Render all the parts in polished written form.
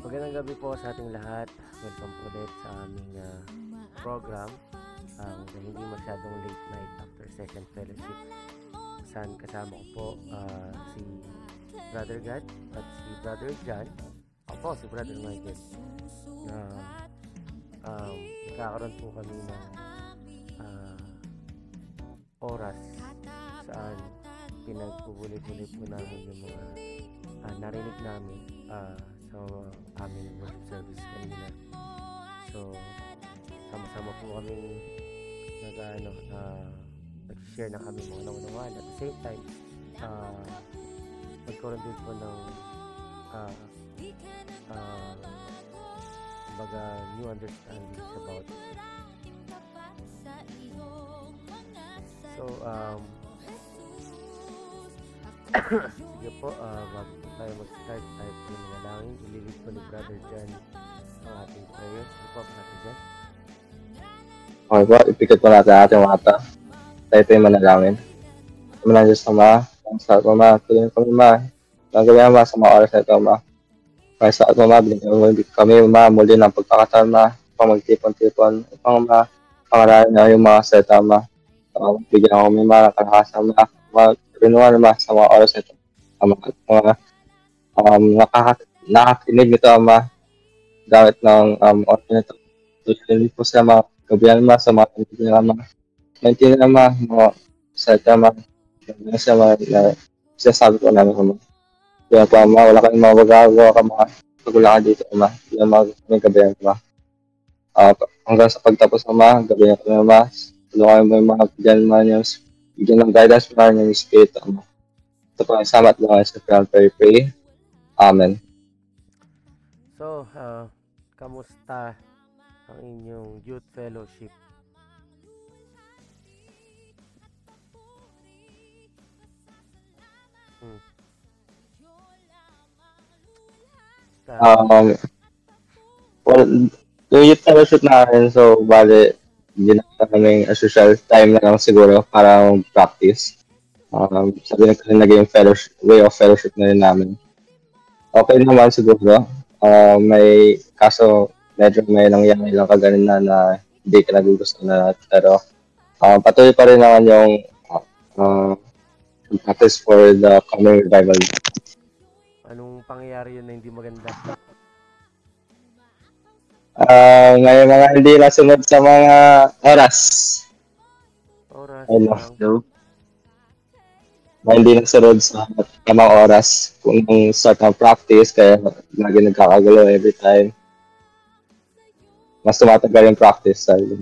Magandang gabi po sa ating lahat. Welcome po ulit sa aming program, na hindi masyadong late night after session fellowship. Saan kasama ko po si Brother God at si Brother John. Ako po si Brother Michael. Na nagkakaroon po kami ng oras saan pinagpupuli-puli po namin yung mga narinig namin sa aming worship service kanina. So, sama-sama po kami nag-share ng aming mga naunawaan. At the same time, nagkaroon din po ng new understandings about it. So, sige po, bago po tayo mag-start, tayo po yung manalangin. Ililid po ni Brother John ang ating prayers. Ano po, Brother John? Okay po, ipikit po natin ating mata. Tayo po yung manalangin. Kami na Diyos Ama, ang sa at Mama, tuloy kami Ma. Ang gabi Ama sa mga oras na ito Ma. Kaya sa at Mama, binigyan kami Ma muli ng pagkakataon Ma. Upang magtipon-tipon. Upang Ma, pangaralan na yung mga salita Ma. Bigyan kami Ma ng kalakasan Ma. Magrinuan Ma sa mga oras na ito. Mga nakakinig nito Ma. Gamit ng oras na ito. Tuloy po sa mga gabihan Ma sa mga kinig nila Ma. Maintindihan naman mga salita Ma. Sa mga sinasabi ko namin Ama. Kaya po Ama, wala kayong mga magagawa ka mga pagulangan dito Ama. Yung mga gabihan Ma. Hanggang sa pagtapos Ama, gabihan ko Ama. Tulungan mo yung mga bigyan man yung bigyan ng guidance mo yung Spirit Ama. Ito po ang salamat lang sa pray. Amen. So, kamusta ang inyong youth fellowship? Well, yung youth fellowship natin, so, bale, hindi na kaming social time na lang siguro para practice. Sabi na kasi naging fellowship, way of fellowship na rin namin. Okay naman siguro. May kaso medyo may nangyari lang kaganina na hindi ka nagugustuhan na, pero patuloy pa rin naman yung practice for the coming revival. Anong pangyayari yun na hindi maganda? May mga hindi nasunod sa mga oras. Oras lang. Na hindi nasunod sa tamang oras kung start ng practice, kaya lagi nagkakagulo every time. Mas tumatagal yung practice. Okay.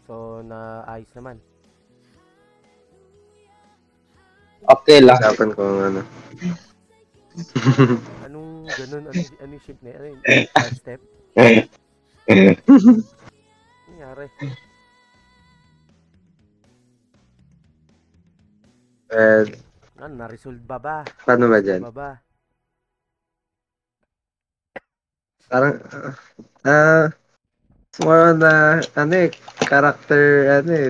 So, naayos naman? Okay lang. Usapan ko ano. Anong ganun? Anong shape na yun? Step? Nangyari? Na-resolve ba? Paano ba dyan? Parang, more on the, character,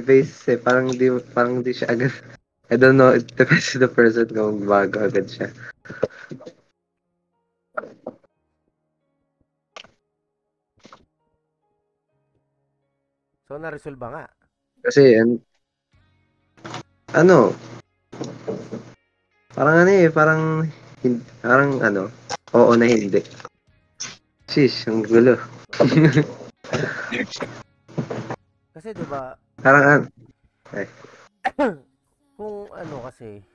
base Parang di siya agad. I don't know, it depends on the person kung bago agad siya. So, na-resolve ba nga? Kasi, parang oo na hindi. Sheesh, ang gulo. Kasi, diba, parang, kung kasi,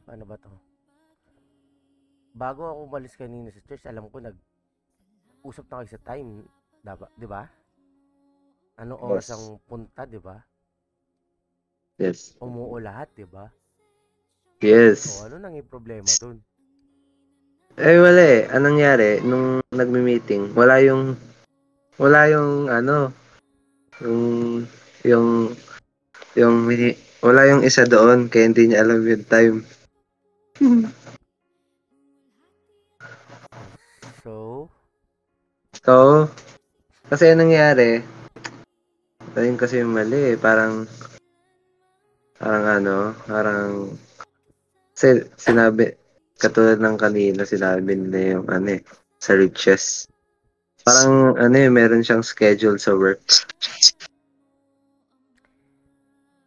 paano ba to? Bago ako umalis kanina sa church, alam ko usap na kayo sa time, diba? Anong oras ang punta, diba? Yes. Umuo lahat, diba? Yes. So, ano nang yung problema dun? Wala eh. Anong nangyari? Nung nagme-meeting, wala yung wala yung isa doon, kaya hindi niya alam yung time. So, kasi anong nangyari, ayun kasi yung mali eh. Parang Kasi sinabi, katulad ng kanina, sinabi nila yung sa riches. Parang meron siyang schedule sa work.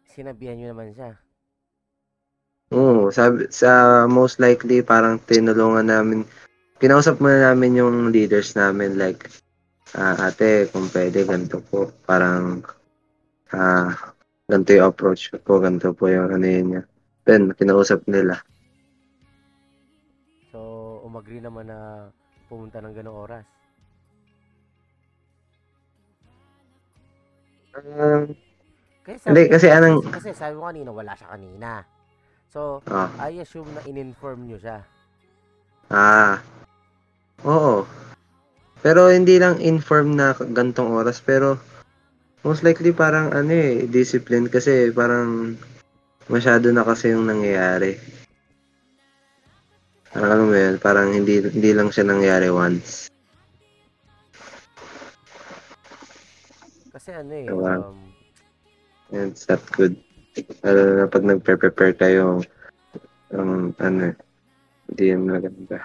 Sinabihan nyo naman siya. Oo, sabi, sa most likely, parang tinulungan namin, kinausap muna namin yung leaders namin, like, ate, kung pwede, ganito po. Parang, ganito yung approach ko, ganito po yung yun niya. Then, kinausap nila. So, umagri naman na pumunta ng ganong oras. Hindi, kasi Kasi sabi mo kanina, wala siya kanina. So, I assume na in-inform nyo siya. Oo. Pero hindi lang inform na gantong oras, pero most likely parang discipline kasi parang masyado na kasi yung nangyayari. Parang alam mo yun, parang hindi lang siya nangyari once. Kasi Diba? And it's not good. Lalo na pag nagpe-prepare kayo, hindi yun maganda.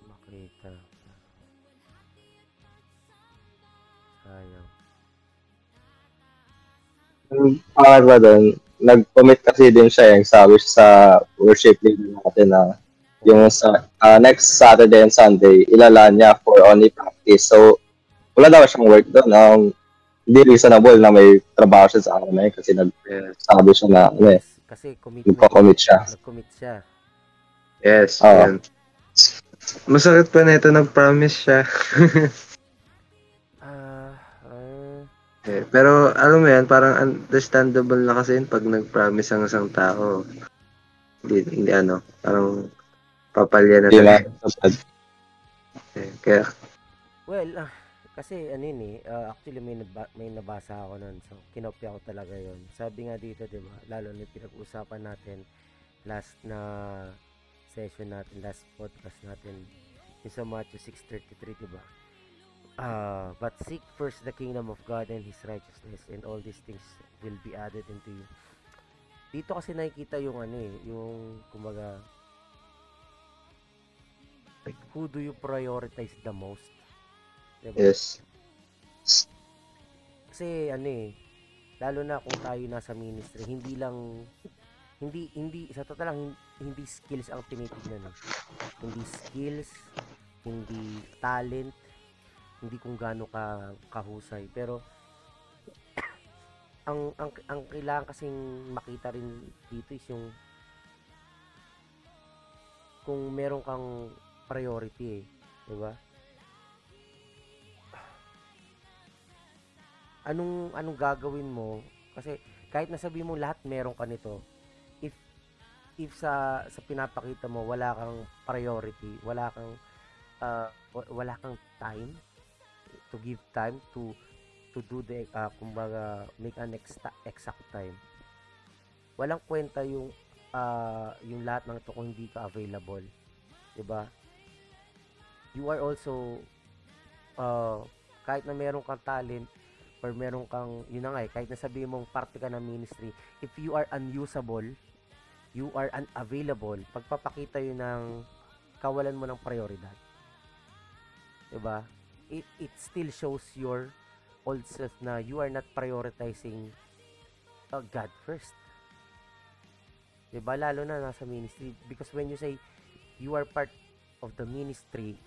Makita. Sayang. Pangat ba doon, nag-commit kasi din siya yung sabi siya sa worship leader natin na yung sa next Saturday and Sunday, ilalaan niya for only practice. So, wala daw siyang work doon. Hindi reasonable na may trabaho siya sa araw na yun kasi nagsabi siya na Yes, kasi commitment. nagpa-commit siya. Nag-commit siya. Yes, yan. Masakit pa nito, nag-promise siya. Pero alam mo yan, parang understandable na kasi yun pag nag-promise ang isang tao. Hindi parang papalya na Hindi sa kaya well, kasi actually may nabasa ako nun, so kinopya ko talaga yon. Sabi nga dito, di ba, lalo na pinag-usapan natin last na session natin, last podcast natin, yung sa Matthew 6:33, di ba? But seek first the kingdom of God and His righteousness, and all these things will be added into you. Dito kasi nakikita yung yung kumbaga, like, who do you prioritize the most? Diba? yes. Kasi lalo na kung tayo nasa ministry, hindi sa total lang, hindi skills ang tinitignan. Hindi skills, hindi talent, hindi kung gaano ka kahusay, pero ang kailangan kasing makita rin dito is yung kung meron kang priority, di ba? Anong gagawin mo? Kasi kahit nasabi mo lahat meron ka nito, if sa pinapakita mo wala kang priority, wala kang time to give time to do the kumbaga make an exact time. Walang kwenta yung lahat ng ito kung hindi ka available, 'di ba? You are also kahit na meron kang talent or meron kang kahit na sabihin mong parte ka ng ministry, if you are unusable, you are unavailable, pagpapakita yun ng kawalan mo ng prioridad. 'Di ba? It still shows your old self na you are not prioritizing God first. 'Di ba? Lalo na nasa ministry, because when you say you are part of the ministry,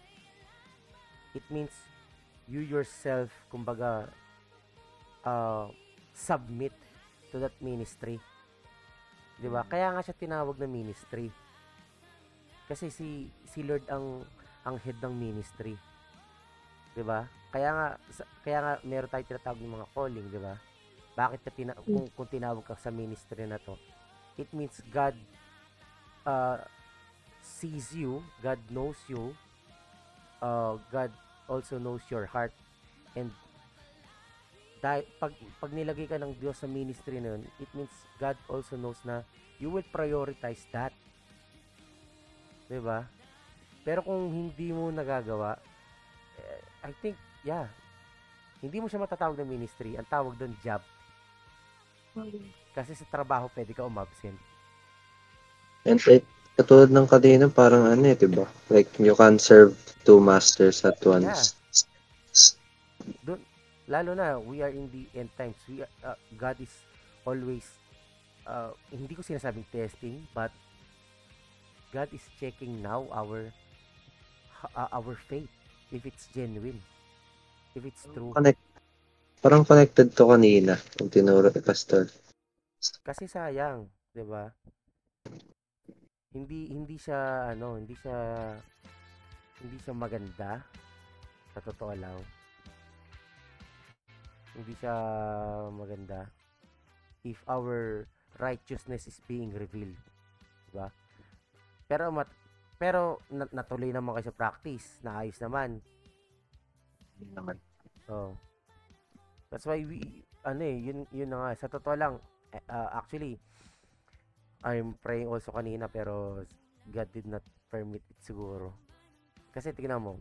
it means you yourself kumbaga submit to that ministry. 'Di ba? Kaya nga siya tinawag na ministry. Kasi si Lord ang head ng ministry. 'Di ba? Kaya nga meron tayong tinatawag ng mga calling, 'di ba? Bakit kung tinawag ka sa ministry na to? It means God sees you, God knows you, God also knows your heart, and pag nilagay ka ng Diyos sa ministry na yun, it means God also knows na you will prioritize that. 'Di ba? Pero kung hindi mo nagagawa, I think, hindi mo siya matatawag na ministry. Ang tawag doon, job. Kasi sa trabaho, pwede ka umabsent. And like, katulad ng kanina, parang ano eh, diba? Like, you can serve two masters at Yeah, once. doon, lalo na, we are in the end times. God is always, hindi ko sinasabing testing, but God is checking now our faith, if it's genuine, if it's true. Parang connected to kanina, yung tinuro ni Pastor. Kasi sayang, 'di ba? Hindi siya hindi siya maganda sa totoo lang. Hindi siya maganda if our righteousness is being revealed, 'di ba? Pero natuloy naman kayo sa practice, naayos naman. Yun naman. Oh. That's why yun na nga sa totoo lang, actually I'm praying also kanina pero God did not permit it siguro. Kasi tingnan mo,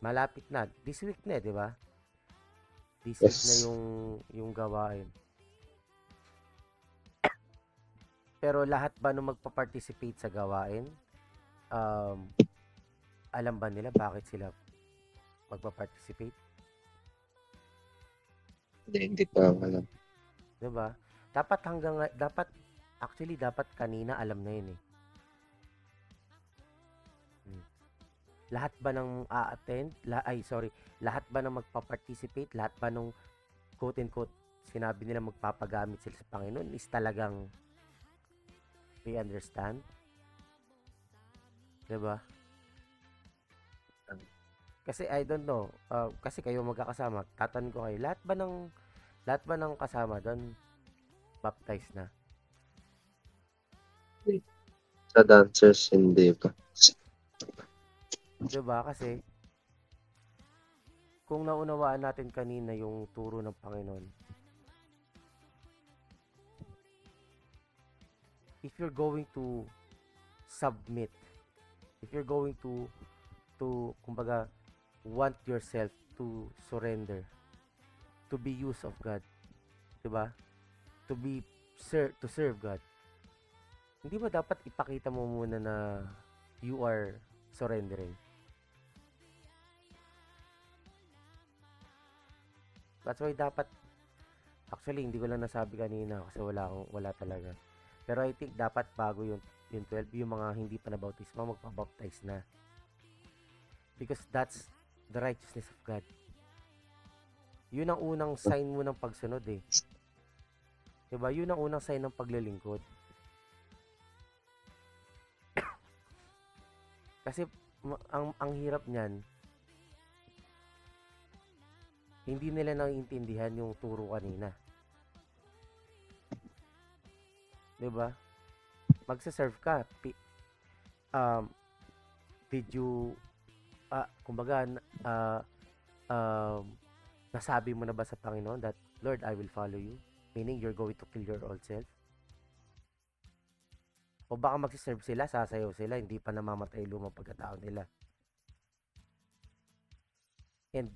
malapit na. This week na, 'di ba? This week na Yes. yung gawain. Pero lahat ba nung magpa-participate sa gawain, alam ba nila bakit sila magpa-participate? Hindi pa alam. 'Di ba? Dapat kanina alam na 'yun eh. Lahat ba ng a-attend, lahat ba ng magpa-participate, lahat ba nung quote and quote sinabi nila magpapagamit sila sa Panginoon is talagang they understand? 'Di ba? Kasi I don't know, kasi kayo magkakasama, tatanong ko kayo, lahat ba ng kasama doon baptized na? Sa dancers, hindi pa. 'Di ba? Kasi kung naunawaan natin kanina yung turo ng Panginoon, if you're going to submit, if you're going to kumbaga want yourself to surrender, to be used of God, 'di ba? To serve God. Hindi ba dapat ipakita mo muna na you are surrendering? That's why dapat, actually hindi ko lang nasabi kanina kasi wala talaga. Pero I think dapat bago yung 12, yung mga hindi pa nabautismo magpa-baptize na. Because that's the righteousness of God. Yun ang unang sign mo ng pagsunod eh. 'Di ba? Yun ang unang sign ng paglilingkod. Kasi ang hirap niyan, hindi nila naiintindihan yung turo kanina. 'Di ba? Magse-serve ka, did you kumbaga nasabi mo na ba sa Panginoon that Lord, I will follow you? Meaning you're going to kill your old self? O baka magse-serve sila, sasayaw sila, hindi pa namamatay lumang pagkatao nila. And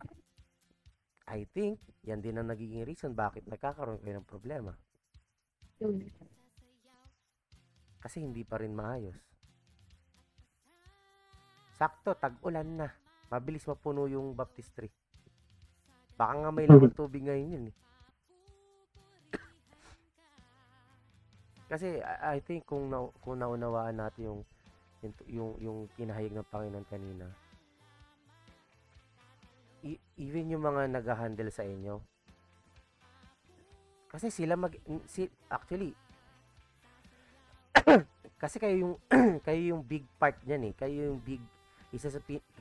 I think yan din ang nagiging reason bakit nagkakaroon kayo ng problema. Kasi hindi pa rin maayos. Sakto, tag-ulan na. Mabilis mapuno yung baptistry. Baka nga may laman tubig ngayon yun eh. Kasi I think kung naunawaan natin yung pinahayag ng Panginoon kanina, even yung mga nag-handle sa inyo, kasi sila actually kasi kayo yung big part niyan eh.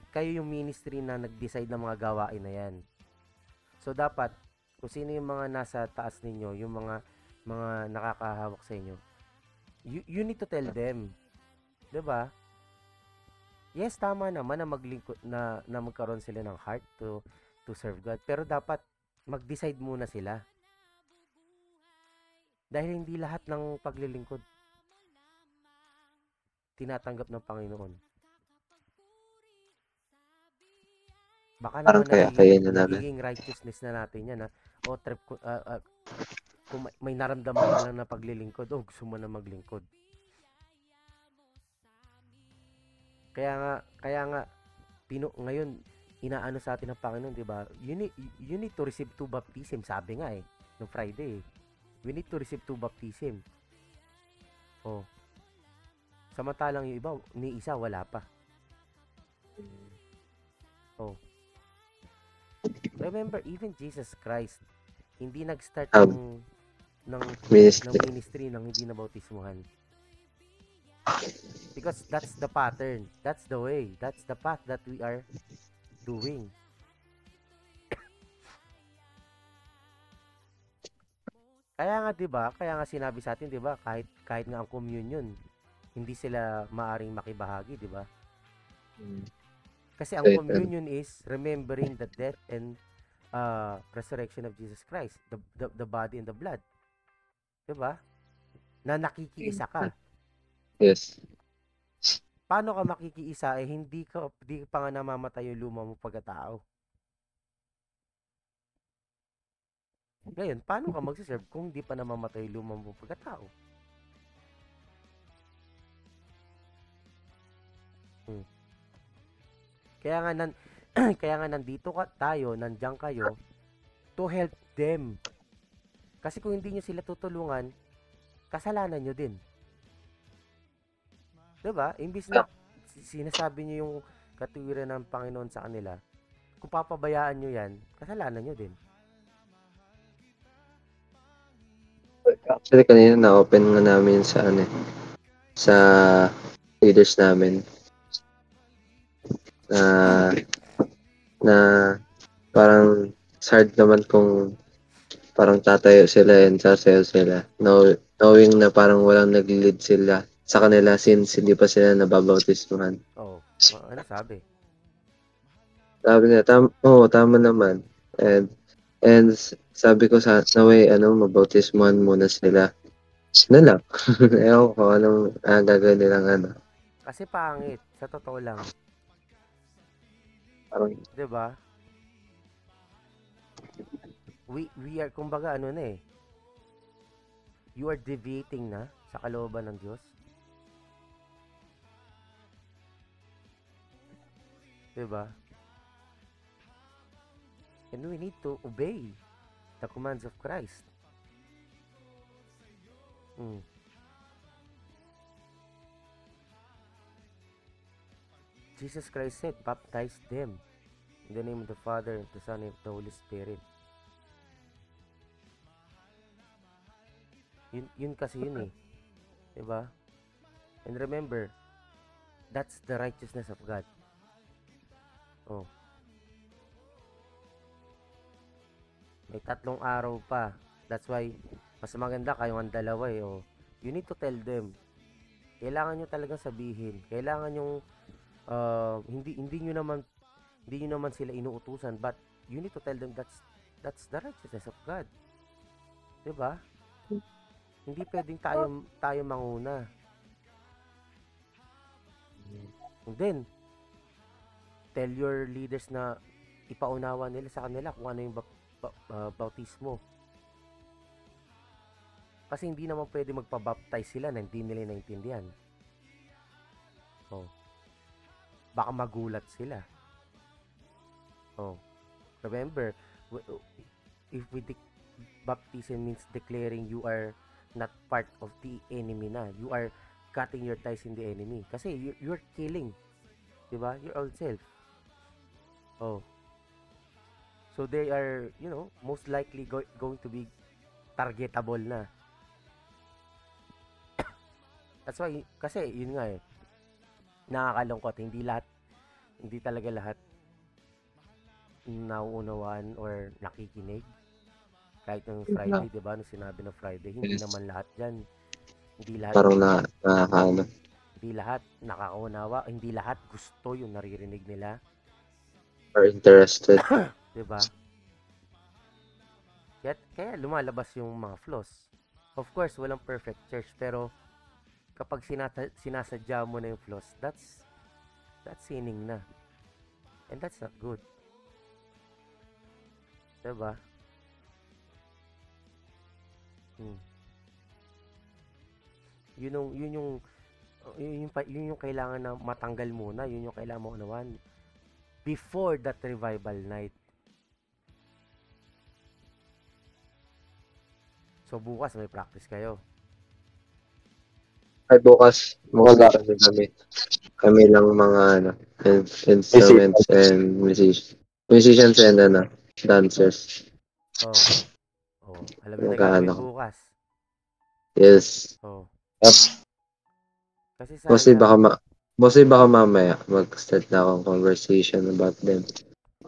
Kayo yung ministry na nag-decide ng mga gawain na yan. So dapat kung sino yung mga nasa taas ninyo, yung mga nakakahawak sa inyo, you need to tell them, 'di ba? Yes, tama naman na maglingkod na magkaroon sila ng heart to serve God, pero dapat mag-decide muna sila. Dahil hindi lahat ng paglilingkod tinatanggap ng Panginoon. Baka Parang naman kaya na namin. nagiging righteousness na natin yan. Trip ko, kung may naramdaman ka lang na paglilingkod, gusto mo na maglingkod. Kaya nga ngayon inaano sa atin ng Panginoon, 'di ba? You need to receive two baptism, sabi nga no Friday. We need to receive two baptism. Oh. Samantalang yung iba, ni isa wala pa. Oh. Remember, even Jesus Christ, hindi nag-start ng ministry nang hindi nabautismuhan. Because that's the pattern. That's the way. That's the path that we are doing. Kaya nga sinabi sa atin, 'di ba, kahit nga ang communion, hindi sila maaring makibahagi, 'di ba? Kasi ang communion is remembering the death and resurrection of Jesus Christ, the body and the blood. 'Di ba? Na nakikiisa ka. Yes. Paano ka makikiisa hindi pa nga namamatay yung luma mo pagkatao? Ngayon, paano ka magsiserve kung di pa namamatay yung luma mo pagkatao? Kaya nga nandito nandiyan kayo to help them. Kasi kung hindi nyo sila tutulungan, kasalanan nyo din. 'Di ba? Imbis na sinasabi nyo yung katuwiran ng Panginoon sa kanila, kung papabayaan nyo yan, kasalanan nyo din. Actually, kanina na-open nga namin sa leaders namin na parang hard naman kung parang tatayo sila and sasayaw sila. Knowing na parang walang nag-lead sila sa kanila since hindi pa sila nababautismuhan. Oo. Ano sabi? Sabi niya, tama naman. And sabi ko naway, mabautismuhan muna sila. Na lang. Ewan ko anong gagawin nilang Kasi pangit. Sa totoo lang. Parang, 'di ba? We are, kumbaga, you are deviating na sa kalooban ng Diyos. 'Di ba? And we need to obey the commands of Christ. Jesus Christ said, baptize them in the name of the Father, and the Son, and the Holy Spirit. Yun kasi yun 'di ba? And remember, that's the righteousness of God. Oh. May 3 araw pa. That's why mas maganda kayong ang dalawa Oh. You need to tell them. Kailangan nyo talagang sabihin. Kailangan nyo hindi nyo naman sila inuutusan, but you need to tell them that's the righteousness of God. 'Di ba? Hindi pwedeng tayo manguna. And then, tell your leaders na ipaunawa nila sa kanila kung ano yung bautismo. Kasi hindi naman pwede magpabaptize sila na hindi nila naintindihan. Oh. Baka magulat sila. Oh. Remember, if baptism means declaring you are not part of the enemy na. You are cutting your ties in the enemy. Kasi you're killing. Diba? Your old self. Oh. So they are, most likely going to be targetable na. That's why, kasi yun nga nakakalungkot. Hindi talaga lahat nauunawaan or nakikinig. Kahit yung Friday, di ba? Nung sinabi na Friday, hindi naman lahat dyan. Hindi lahat. Parang hindi lahat nakakaunawa. Hindi lahat gusto yung naririnig nila. Or interested. Di ba? Kaya lumalabas yung mga flaws. Of course, walang perfect church. Pero, kapag sinasadya mo na yung flaws, that's sinning na. And that's not good. Di ba? Yun yung yun yung kailangan na matanggal muna, yun yung kailangan mo unawan before that revival night. So bukas may practice kayo. Ay, bukas Wala. kami. Kami lang mga instruments and musicians and dancers. Alam mo na gagawin Magkano. bukas. Yes. Yep. Kasi Mostly baka mamaya mag-start na akong conversation about them.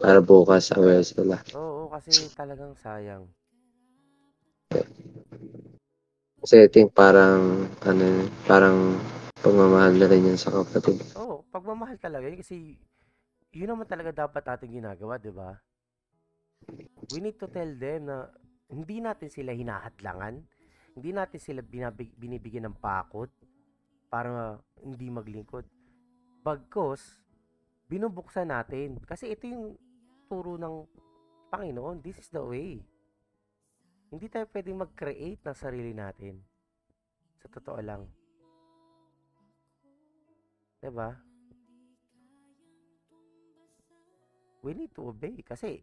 Para bukas aware sila. Oo, kasi talagang sayang. Kasi I think parang pagmamahal na rin yun sa kapatid. Oo, pagmamahal talaga yun kasi yun naman talaga dapat ating ginagawa, di ba? We need to tell them na hindi natin sila hinahadlangan, hindi natin sila binibigyan ng pakot para hindi maglingkod. Bagkos, binubuksan natin. Kasi ito yung turo ng Panginoon. This is the way. Hindi tayo pwedeng mag-create ng sarili natin. Sa totoo lang. Diba? We need to obey. Kasi,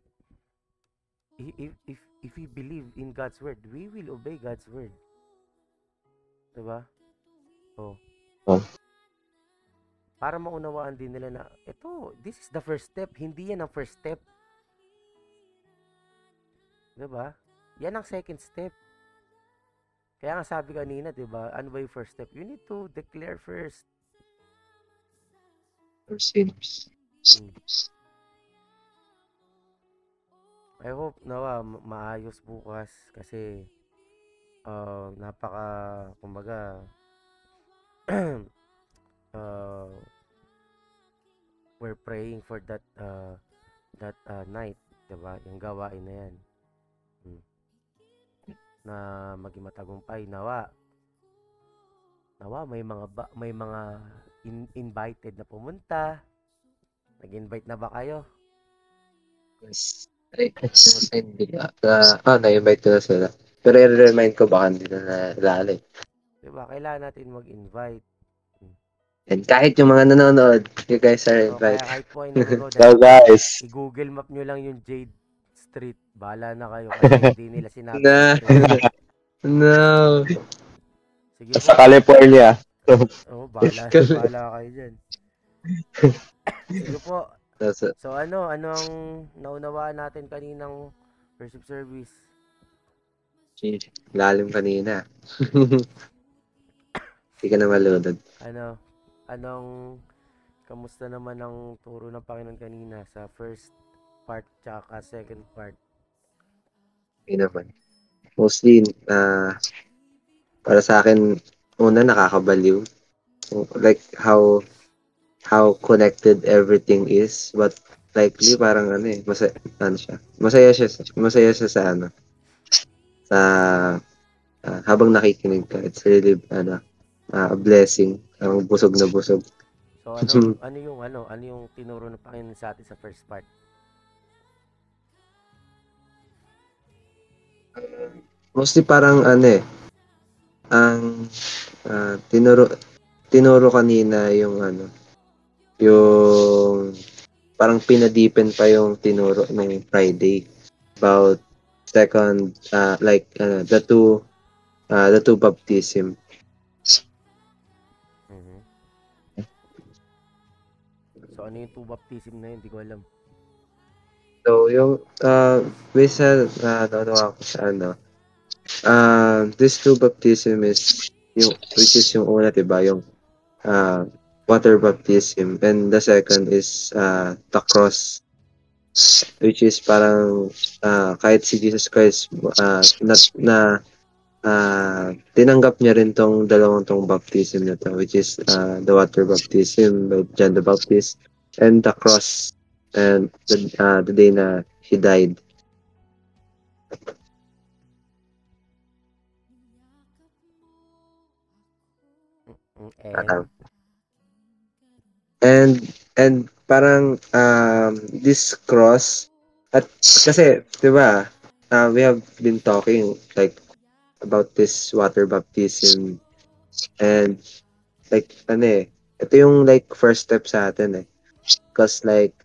if we believe in God's word, we will obey God's word. Diba? Oh. Para maunawaan din nila na, this is the first step. Hindi yan ang first step. Diba? Yan ang second step. Kaya nga sabi kanina, diba? Ano ba yung first step? You need to declare first. For sinners. I hope nawa maayos bukas kasi kumbaga we're praying for that night, diba? Yung gawain na yan. Na maging matagumpay. Nawa may mga invited na pumunta. Nag-invite na ba kayo? Yes. Na-invite ko na sila. Pero i-remind ko baka hindi na nalala. Diba? Kailangan natin mag-invite. And kahit yung mga nanonood, you guys are invited. Kaya kahit po ay nanonood, So guys, i-Google map nyo lang yung Jade Street. Bahala na kayo kasi hindi nila sinabi. No. Sige sa po. California. Bahala kayo dyan. Sige po. So ano ang naunawaan natin kaninang worship service? Lalim kanina. Hindi ka na malunod. Kamusta naman ang turo ng Panginoon kanina sa first part tsaka second part? Hindi naman. Mostly, para sa akin, una nakakabaliw. Like, how connected everything is. But, likely, parang masaya siya sa habang nakikinig ka. It's really, a blessing. Ang busog na busog. So, ano yung tinuro ng Panginoon sa atin sa first part? Mostly parang tinuro kanina yung yung parang pinadipen pa yung tinuro ng Friday about second the two baptism. So ano yung two baptism na yun? Hindi ko alam. So yung based sa ako sa this two baptism is which is yung una, diba, yung water baptism, and the second is the cross, which is parang kahit si Jesus Christ tinanggap niya rin tong dalawang tong baptism na to, which is the water baptism by John the Baptist and the cross and the day na he died. And parang this cross at kasi 'di ba we have been talking like about this water baptism and like ano eh, ito yung like first step sa atin eh. Cause like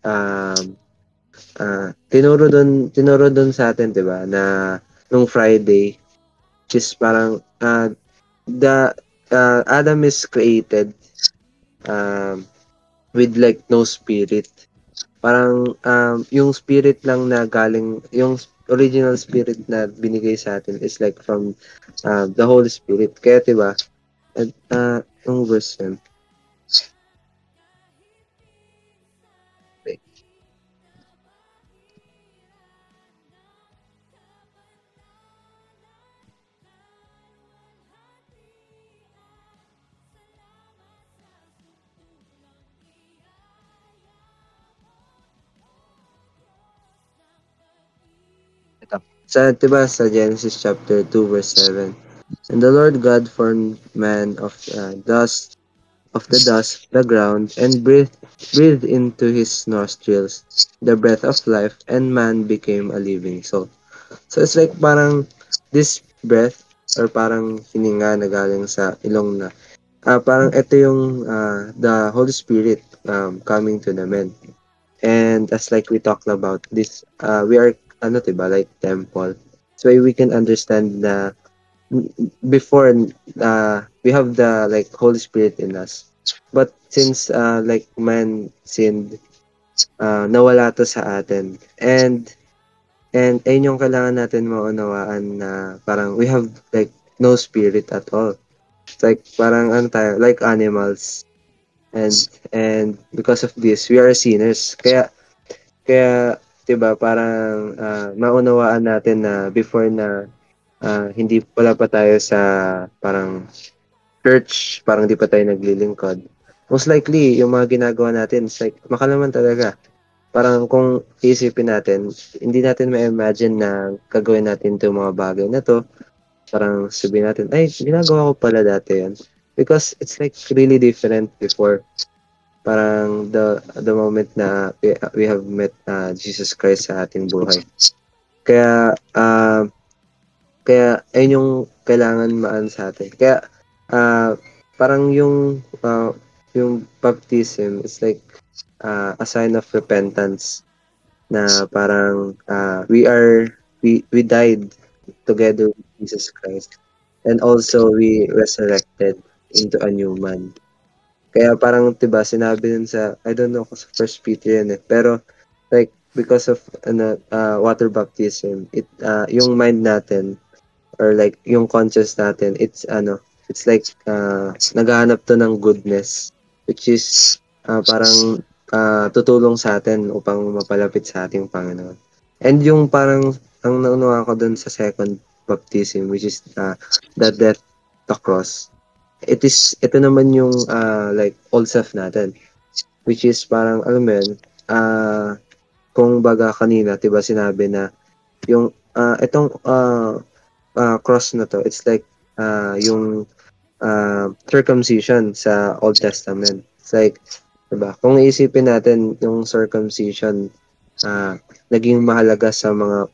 tinuro dun sa atin 'di ba na nung Friday, which is parang the Adam is created um with like no spirit. Parang yung spirit lang na galing yung original spirit na binigay sa atin is like from the Holy Spirit. Kaya 'di ba? At yung verse yun. Ito. Sa 'di ba sa Genesis chapter 2 verse 7. And the Lord God formed man of the dust of the ground and breathed into his nostrils the breath of life, and man became a living soul. So it's like parang this breath or parang hininga na galing sa ilong na parang ito yung the Holy Spirit coming to the man. And as like we talked about this, we are ano 'di ba like temple. So we can understand na before we have the like Holy Spirit in us. But since like man sinned, nawala to sa atin. And ayun yung kailangan natin maunawaan na parang we have like no spirit at all. It's like parang ano tayo, like animals. And and because of this, we are sinners. Kaya 'di ba parang maunawaan natin na before na hindi wala pa tayo sa parang church, parang di pa tayo naglilingkod. Most likely, yung mga ginagawa natin is like makalaman talaga. Parang kung isipin natin, hindi natin ma-imagine na gagawin natin 'tong mga bagay na 'to. Parang sabihin natin, "Ay, ginagawa ko pala dati 'yan." Because it's like really different before. Parang the moment na we have met Jesus Christ sa ating buhay. Kaya kaya ayun yung kailangan maan sa atin. Kaya parang yung baptism is like a sign of repentance na parang we died together with Jesus Christ, and also we resurrected into a new man. Kaya parang 'di ba sinabi dun sa I don't know kung sa First Peter yan eh, pero like because of water baptism, yung mind natin or like yung conscious natin, it's like naghahanap to ng goodness, which is parang tutulong sa atin upang mapalapit sa ating Panginoon. And yung parang ang naunawa ko dun sa second baptism, which is the death, the cross. Ito naman yung like old self natin, which is parang alam mo yun, kung baga kanina 'di ba sinabi na yung itong cross na 'to, it's like yung circumcision sa Old Testament. It's like 'di ba? Kung iisipin natin yung circumcision naging mahalaga sa mga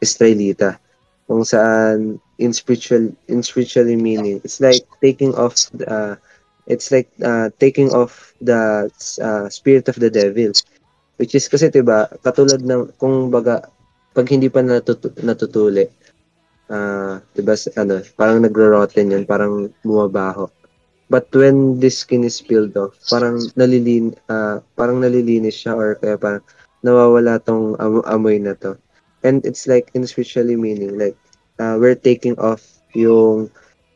Israelita, kung saan in spiritually meaning, it's like taking off the spirit of the devil, which is kasi 'di ba katulad ng kung baga pag hindi pa natutuli 'di ba ano parang nagro-rotten yun, parang bumabaho. But when this skin is peeled off, parang nalilinis siya or kaya parang nawawala tong amoy na to. And it's like in spiritually meaning like we're taking off yung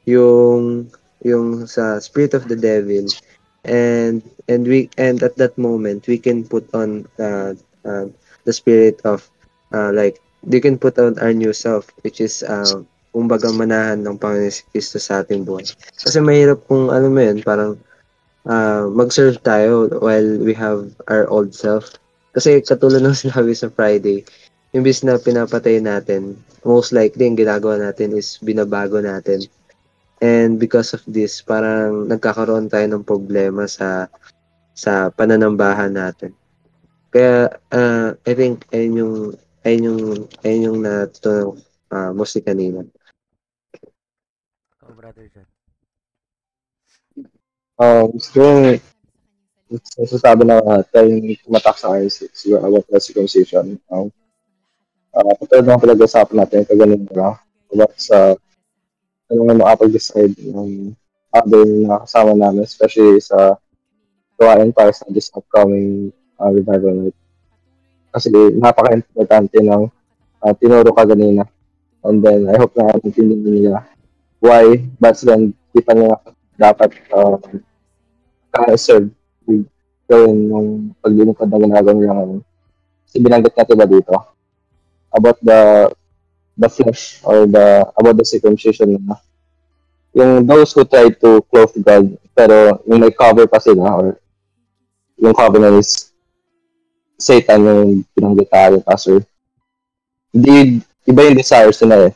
yung sa spirit of the devil, and at that moment we can put on the spirit of like they can put on our new self, which is kumbaga manahan ng Panginoon Kristo sa ating buhay. Kasi mahirap kung alam mo yun, parang mag-serve tayo while we have our old self. Kasi katulad ng sinabi sa Friday, imbis na pinapatay natin, most likely yung ginagawa natin is binabago natin. And because of this, parang nagkakaroon tayo ng problema sa pananambahan natin. Kaya I think ayun yung natutunan mostly kanina. Oh, brother John. Siguro nasasabi na tayong tumatak sa akin siguro about the circumcision. Katulad ng pinag-usapan natin kagaling na about sa ano nga makapag-decide ng other na kasama namin, especially sa gawain para sa this upcoming revival night. Kasi napaka-importante ng tinuro ka kanina. And then, I hope na naintindihan nila why Batman di pa nila dapat ka-serve gawin yung paglilingkod na ginagawa nila ngayon. Kasi binanggit natin ba dito about the flesh or about the circumcision na yung those who try to clothe God pero yung may cover pa sila or yung cover na is Satan yung binanggit tayo pastor. Hindi, iba yung desires nila eh.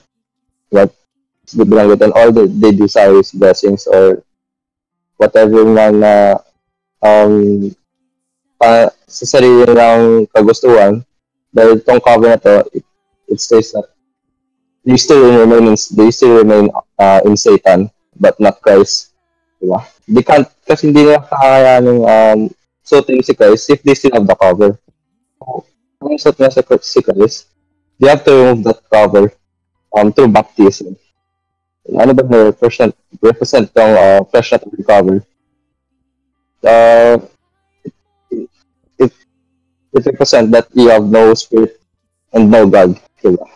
What binanggit and all they desire is blessings or whatever na um, sa sarili ng kagustuhan dahil itong cover na to it states that they still remain in Satan but not Christ, diba? They can't kasi hindi nila kakayanin suotin si Christ if they still have the cover. Kung suot na si Christ, they have to remove that cover through baptism. Ano ba na represent tong fresh na cover? Uh, it, it represent that you have no spirit and no God, diba?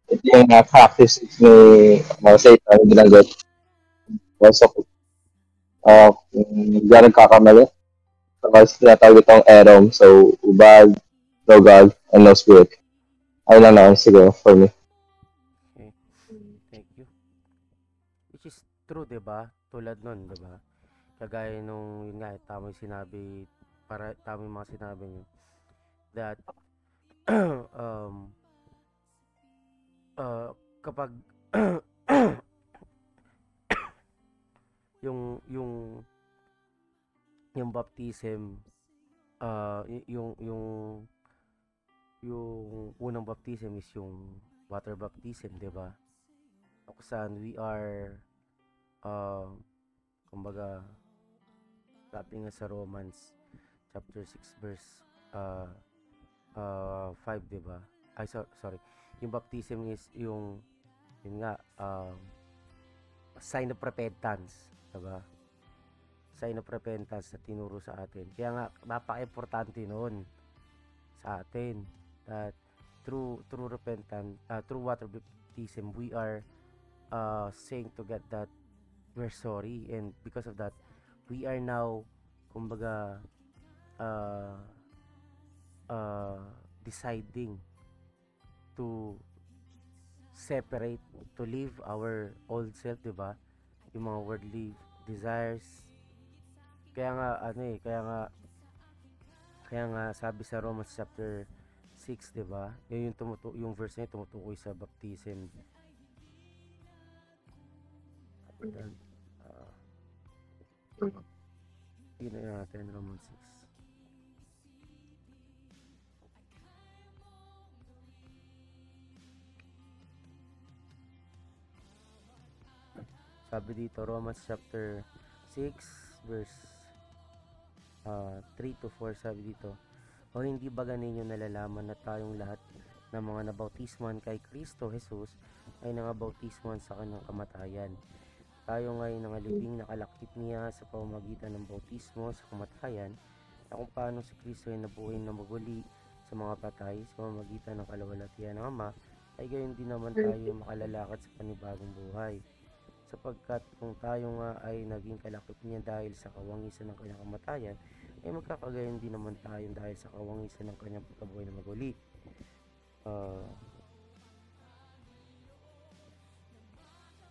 Ito yung practice ni Satan ginagawa. So, kung diyan nagkakamali, kasi tinatawag itong Edom, so ubag, no God, and no spirit. Ayun lang naman siguro for me. Okay. Thank you. Which is true, 'di ba? Tulad nun, 'di ba? Kagaya nung yun nga, tama yung sinabi, tama yung mga sinabi niyo that um kapag yung yung baptism yung unang baptism is yung water baptism, 'di ba? Kung saan we are kumbaga sabi nga sa Romans chapter 6 verse 5, 'di ba? Ay sorry. Yung baptism is yung yun nga sign of repentance, 'di ba? Sign of repentance na tinuro sa atin. Kaya nga napaka-importante noon sa atin that through repentance, through water baptism we are saying to God that we're sorry, and because of that we are now kumbaga uh, deciding to separate, to leave our old self, 'di ba? Yung mga worldly desires. Kaya nga sabi sa Romans chapter 6, 'di ba? Yun yung yung verse na yun tumutukoy sa baptism. Then, yun na natin, Romans 6. Sabi dito, Romans chapter 6, verse 3 to 4, sabi dito, o hindi ba ninyo nalalaman na tayong lahat ng mga nabautismuhan kay Kristo Jesus ay nangabautismuhan sa kanyang kamatayan. Tayo ngay nangalibing nakalakip niya sa pamamagitan ng bautismo sa kamatayan, na kung paano si Kristo ay nabuhay na maguli sa mga patay sa pamamagitan ng kalawalatian ng Ama, ay gayon din naman tayo makalalakad sa panibagong buhay. Sapagkat kung tayo nga ay naging kalakip niya dahil sa kawangisan ng kanyang kamatayan, ay magkakagayon din naman tayo dahil sa kawangisan ng kanyang pagkabuhay na maguli.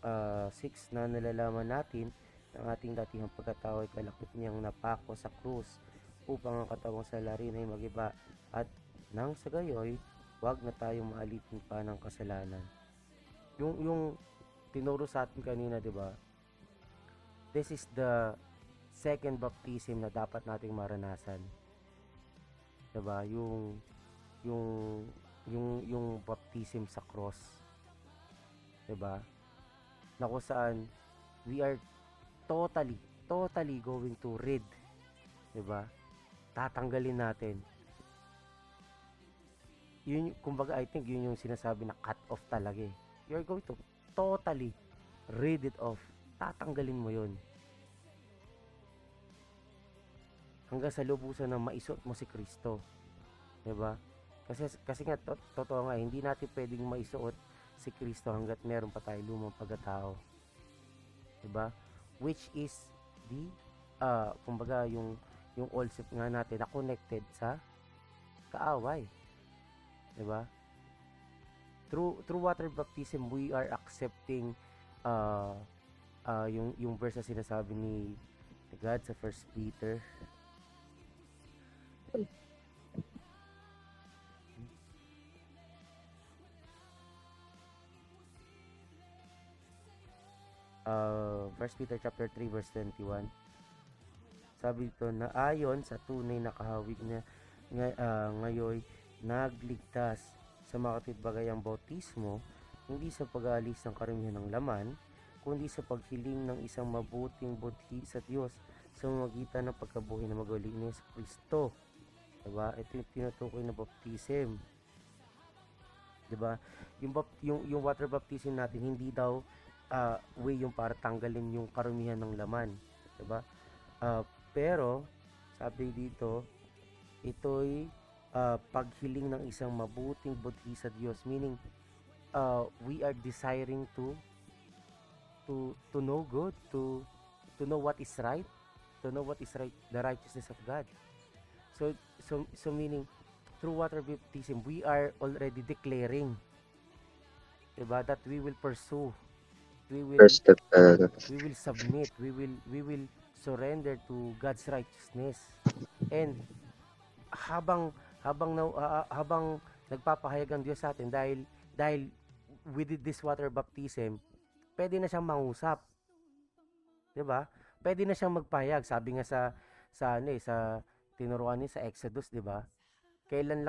6 na nalalaman natin ang ating datihang pagkatao ay kalakip niyang napako sa krus upang ang katawang salarin ay magiba, at nang sa gayoy, wag na tayong maalitin pa ng kasalanan. Yung tinuro sa atin kanina, 'di ba? This is the second baptism na dapat nating maranasan. 'Di ba? Yung baptism sa cross. 'Di ba? na kung saan we are totally going to rid, 'di ba? Tatanggalin natin. Yun, kumbaga, I think yun yung sinasabi na cut off talaga eh. You're going to totally rid it off. Tatanggalin mo yun. Hanggang sa lubusan na maisuot mo si Kristo. 'Di ba? Kasi nga, totoo nga, hindi natin pwedeng maisuot si Kristo hanggat meron pa tayo lumang pagkatao. 'Di ba? Which is the, kumbaga, yung old self nga natin na connected sa kaaway. 'Di ba? Through water baptism, we are accepting yung verse na sinasabi ni God sa 1 Peter. First Peter chapter 3 verse 21. Sabi dito na ayon sa tunay na kahawig na ngayon nagligtas sa mga katibagay ang bautismo, hindi sa pag-aalis ng karamihan ng laman, kundi sa paghiling ng isang mabuting budhi sa Diyos sa pamamagitan ng pagkabuhay na magaling ni Kristo. Diba? Ito yung tinutukoy na baptism. Diba? Yung water baptism natin, hindi daw way yung para tanggalin yung karumihan ng laman. Diba? Pero, sabi dito, ito'y paghiling ng isang mabuting budhi sa Diyos, meaning we are desiring to know good, to know what is right, the righteousness of God. So meaning through water baptism we are already declaring, diba, that we will pursue, we will submit, we will surrender to God's righteousness. And habang nagpapahayag ang Diyos sa atin, dahil with this water baptism, pwede na siyang mangusap. 'Di ba? Pwede na siyang magpahayag. Sabi nga sa tinuruan niya sa Exodus, 'di ba? Kailan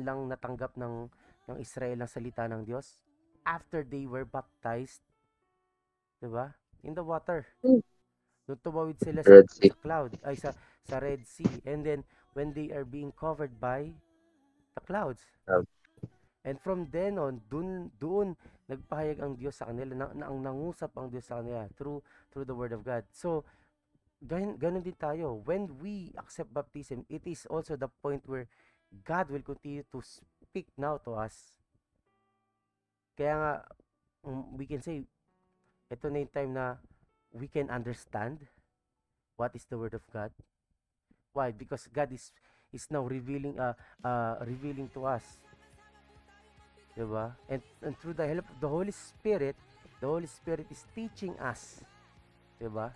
lang natanggap ng Israel ang salita ng Diyos? After they were baptized, 'di ba? In the water. Doon tumawid sila sa cloud, ay sa Red Sea. And then when they are being covered by the clouds. And from then on, doon nagpahayag ang Diyos sa kanila, ang nangusap ang Diyos sa kanila through the word of God. So ganun din tayo. When we accept baptism, it is also the point where God will continue to speak now to us. Kaya nga, we can say, ito na yung time na we can understand what is the word of God. Why? Because God is now revealing to us. Diba? And through the help of the Holy Spirit is teaching us, diba,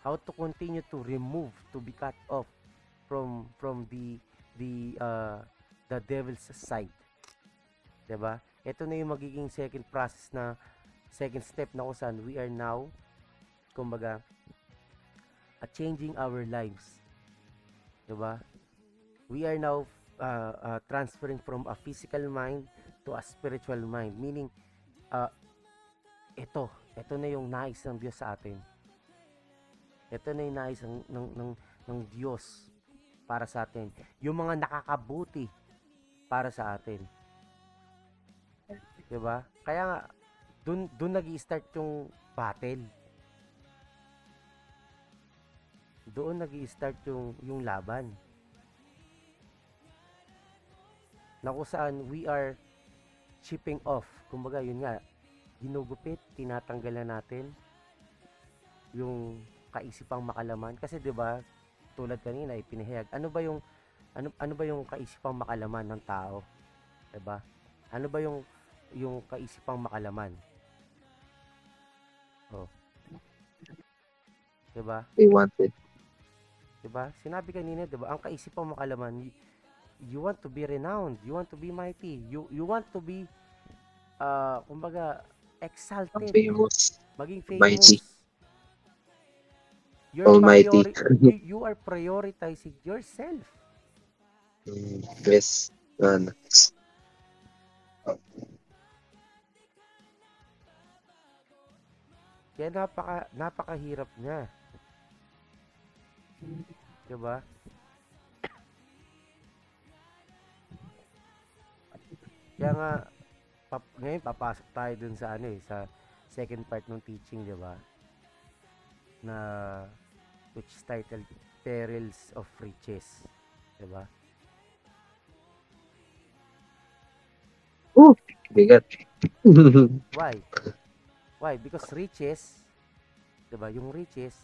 how to continue to remove, to be cut off from the devil's side. Diba? Ito na yung magiging second step na kung saan we are now, kumbaga, changing our lives. Diba? We are now transferring from a physical mind to a spiritual mind, meaning ito na yung nais ng Diyos sa atin. Ito na yung nais ng Diyos para sa atin, yung mga nakakabuti para sa atin, diba? Kaya nga dun nag-i-start yung battle, doon nag-i-start yung laban, na kung saan we are chipping off, kumbaga yun nga, ginugupit, tinatanggalan natin yung kaisipang makalaman. Kasi 'di ba, tulad kanina ipinahayag, ano ba yung kaisipang makalaman ng tao, 'di ba? Ano ba yung kaisipang makalaman? Oh. 'Di ba? They wanted. 'Di ba? Sinabi kanina, 'di ba, ang kaisipang makalaman, you want to be renowned, you want to be mighty, you want to be kumbaga exalted, maging famous, mighty, almighty. You are prioritizing yourself. Yes. Kaya napakahirap niya. 'Di ba? Kaya nga ngayon papasok tayo dun sa sa second part ng teaching, 'di ba? Na which is titled Perils of Riches, 'di ba? Bigat. Why? Why? Because riches, 'di ba? Yung riches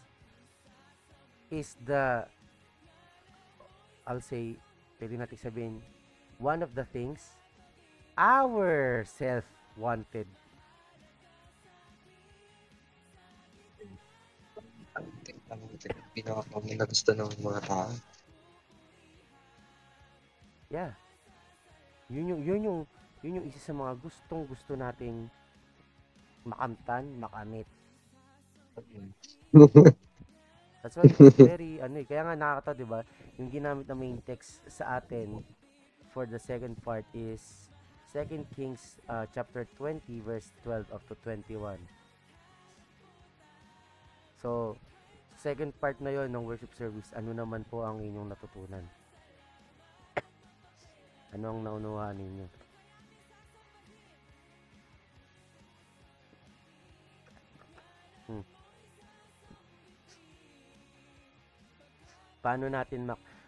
is I'll say, pwede natin sabihin, one of the things our self wanted. Pinaka-common na gusto ng mga tao. Yeah. Yun yung isa sa mga gusto nating makamtan, makamit. That's why it's very kaya nga nakakatawa, 'di ba? Yung ginamit na main text sa atin for the second part is 2 Kings chapter 20 verse 12 up to 21. So, second part na 'yon ng worship service, ano naman po ang inyong natutunan? Ano ang naunuhan ninyo?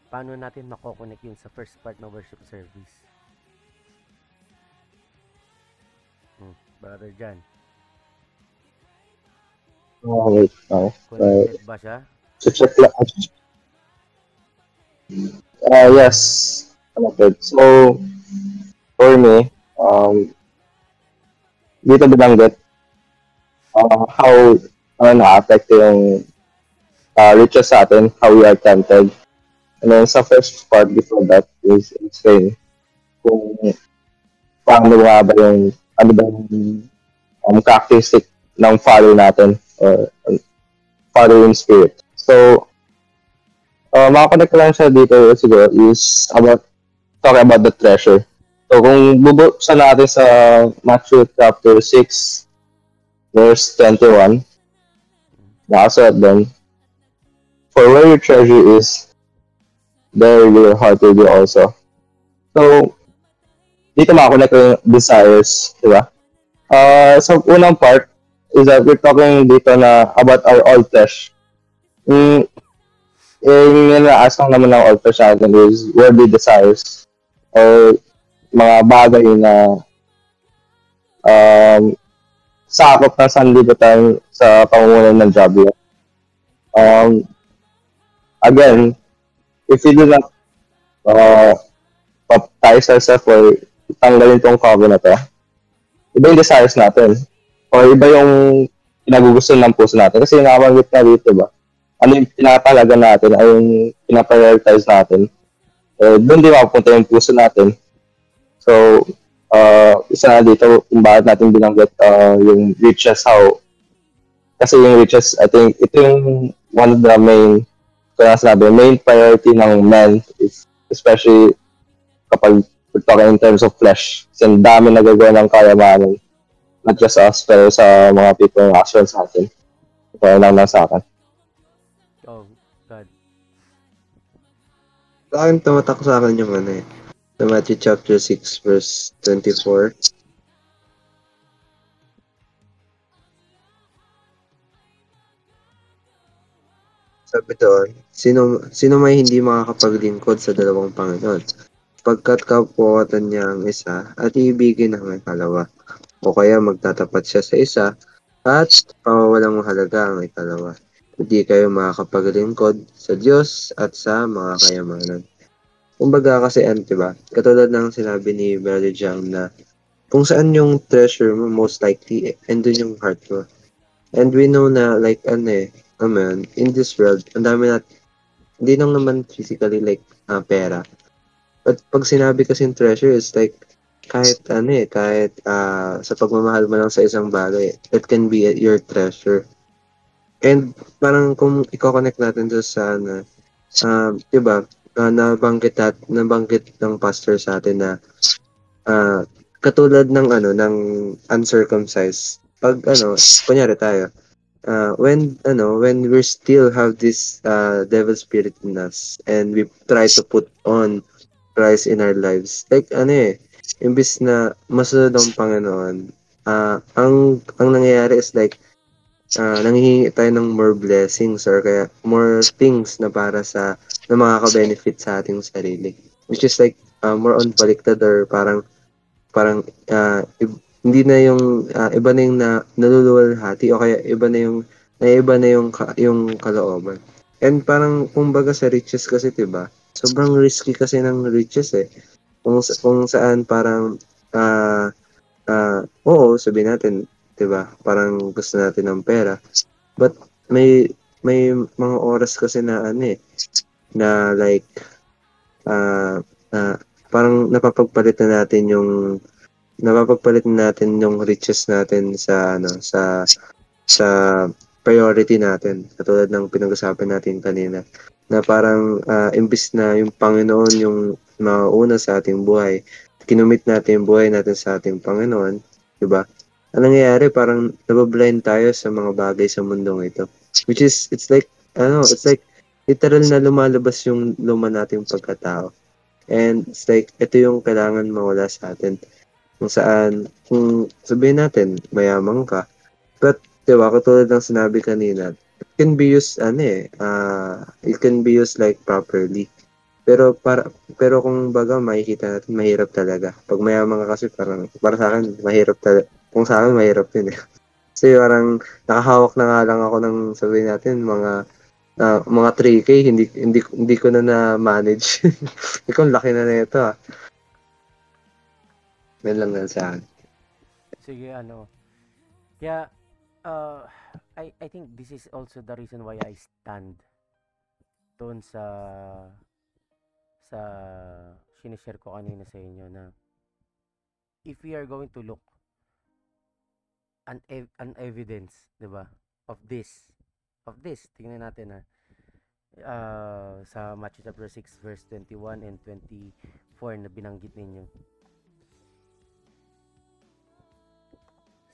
Paano natin mako-connect yun sa first part ng worship service? Brother John, Wait. connected ba siya? Check lang. Yes. Connected. So, for me, dito binanggit how na-affect yung riches sa atin, how we are tempted. And then sa first part before that is explain kung paano nga ba yung ano ba yung characteristic ng follow natin or following spirit. So, makakonect lang siya dito siguro is talking about the treasure. So, kung bubuksan natin sa Matthew chapter 6 verse 21, nakasulat doon, for where your treasure is, there your heart will be also. So, dito makakonect yung desires, di ba? So, unang part is that we're talking dito na about our old flesh. Yung na-ask lang naman ng old flesh natin is worldly desires or mga bagay na sakop ng sanlibutan sa pangunguna ng Diablo. Again, if we do not baptize ourselves or tanggalin tong covenant iba yung desires natin or iba yung pinagugusto ng puso natin kasi nakabanggit na dito ba ano yung pinapalaga natin ay yung pinaprioritize natin doon di mapupunta yung puso natin. So isa na dito kung bakit natin binanggit yung riches, how kasi yung riches I think ito yung one of the main priority ng men, especially kapag we're talking in terms of flesh. Kasi ang dami nagagawa ng kayamanan. Not just us, pero sa mga people na actual sa atin. Ito lang sa akin. Oh, God. Sa akin, tumatak sa akin yung sa Matthew chapter 6 verse 24. Sabi doon, sino may hindi makakapaglingkod sa dalawang Panginoon? Pagkat kapuwatan niya ang isa at iibigin ang ikalawa. O kaya magtatapat siya sa isa at pawawalang mahalaga ang ikalawa. Hindi kayo makakapaglingkod sa Diyos at sa mga kayamanan. Kumbaga kasi diba? Katulad ng sinabi ni Brother Jam na kung saan yung treasure mo, most likely, andun yung heart mo. And we know na like in this world, ang dami hindi lang naman physically like pera. But pag sinabi kasing treasure is like kahit sa pagmamahal mo lang sa isang bagay, it can be your treasure. And parang kung i-connect natin doon sa diba, nabanggit ng pastor sa atin na katulad ng ng uncircumcised. Pag kunyari tayo, when we still have this devil spirit in us and we try to put on Christ in our lives, like imbis na masunod ang Panginoon, ang nangyayari is like nanghihingi tayo ng more blessings or kaya more things na para na makaka-benefit sa ating sarili, which is like more on baliktad or hindi na yung iba na yung naluluwalhati o kaya iba na yung kalooban. And parang kumbaga sa riches kasi 'di ba? Sobrang risky kasi ng riches eh. Kung saan parang oo, sabihin natin 'di ba? Parang gusto natin ng pera. But may mga oras kasi na na like ah ah, parang napapagpalit na natin yung riches natin sa priority natin, katulad ng pinag-usapan natin kanina, na parang imbis na yung Panginoon yung mauna sa ating buhay, kinumit natin yung buhay natin sa ating Panginoon, di ba? Ang nangyayari, parang nabablind tayo sa mga bagay sa mundong ito. Which is, it's like, literal na lumalabas yung luma nating pagkatao. And it's like, ito yung kailangan mawala sa atin. Kung sabihin natin, mayaman ka, but, di ba, katulad ng sinabi kanina, it can be used like properly. Pero kung baga makikita natin, mahirap talaga. Pag mayaman ka kasi para sa akin, mahirap talaga. Kung sa akin, mahirap yun eh. Kasi parang nakahawak na nga lang ako ng sabihin natin, mga 3K, hindi ko na-manage. Ikaw, laki na nito ah. Yan lang sa akin. Sige, kaya, I think this is also the reason why I stand doon sa sinishare ko kanina sa inyo na if we are going to look an evidence, 'di ba, of this, tingnan natin sa Matthew chapter 6 verse 21 and 24 na binanggit ninyo.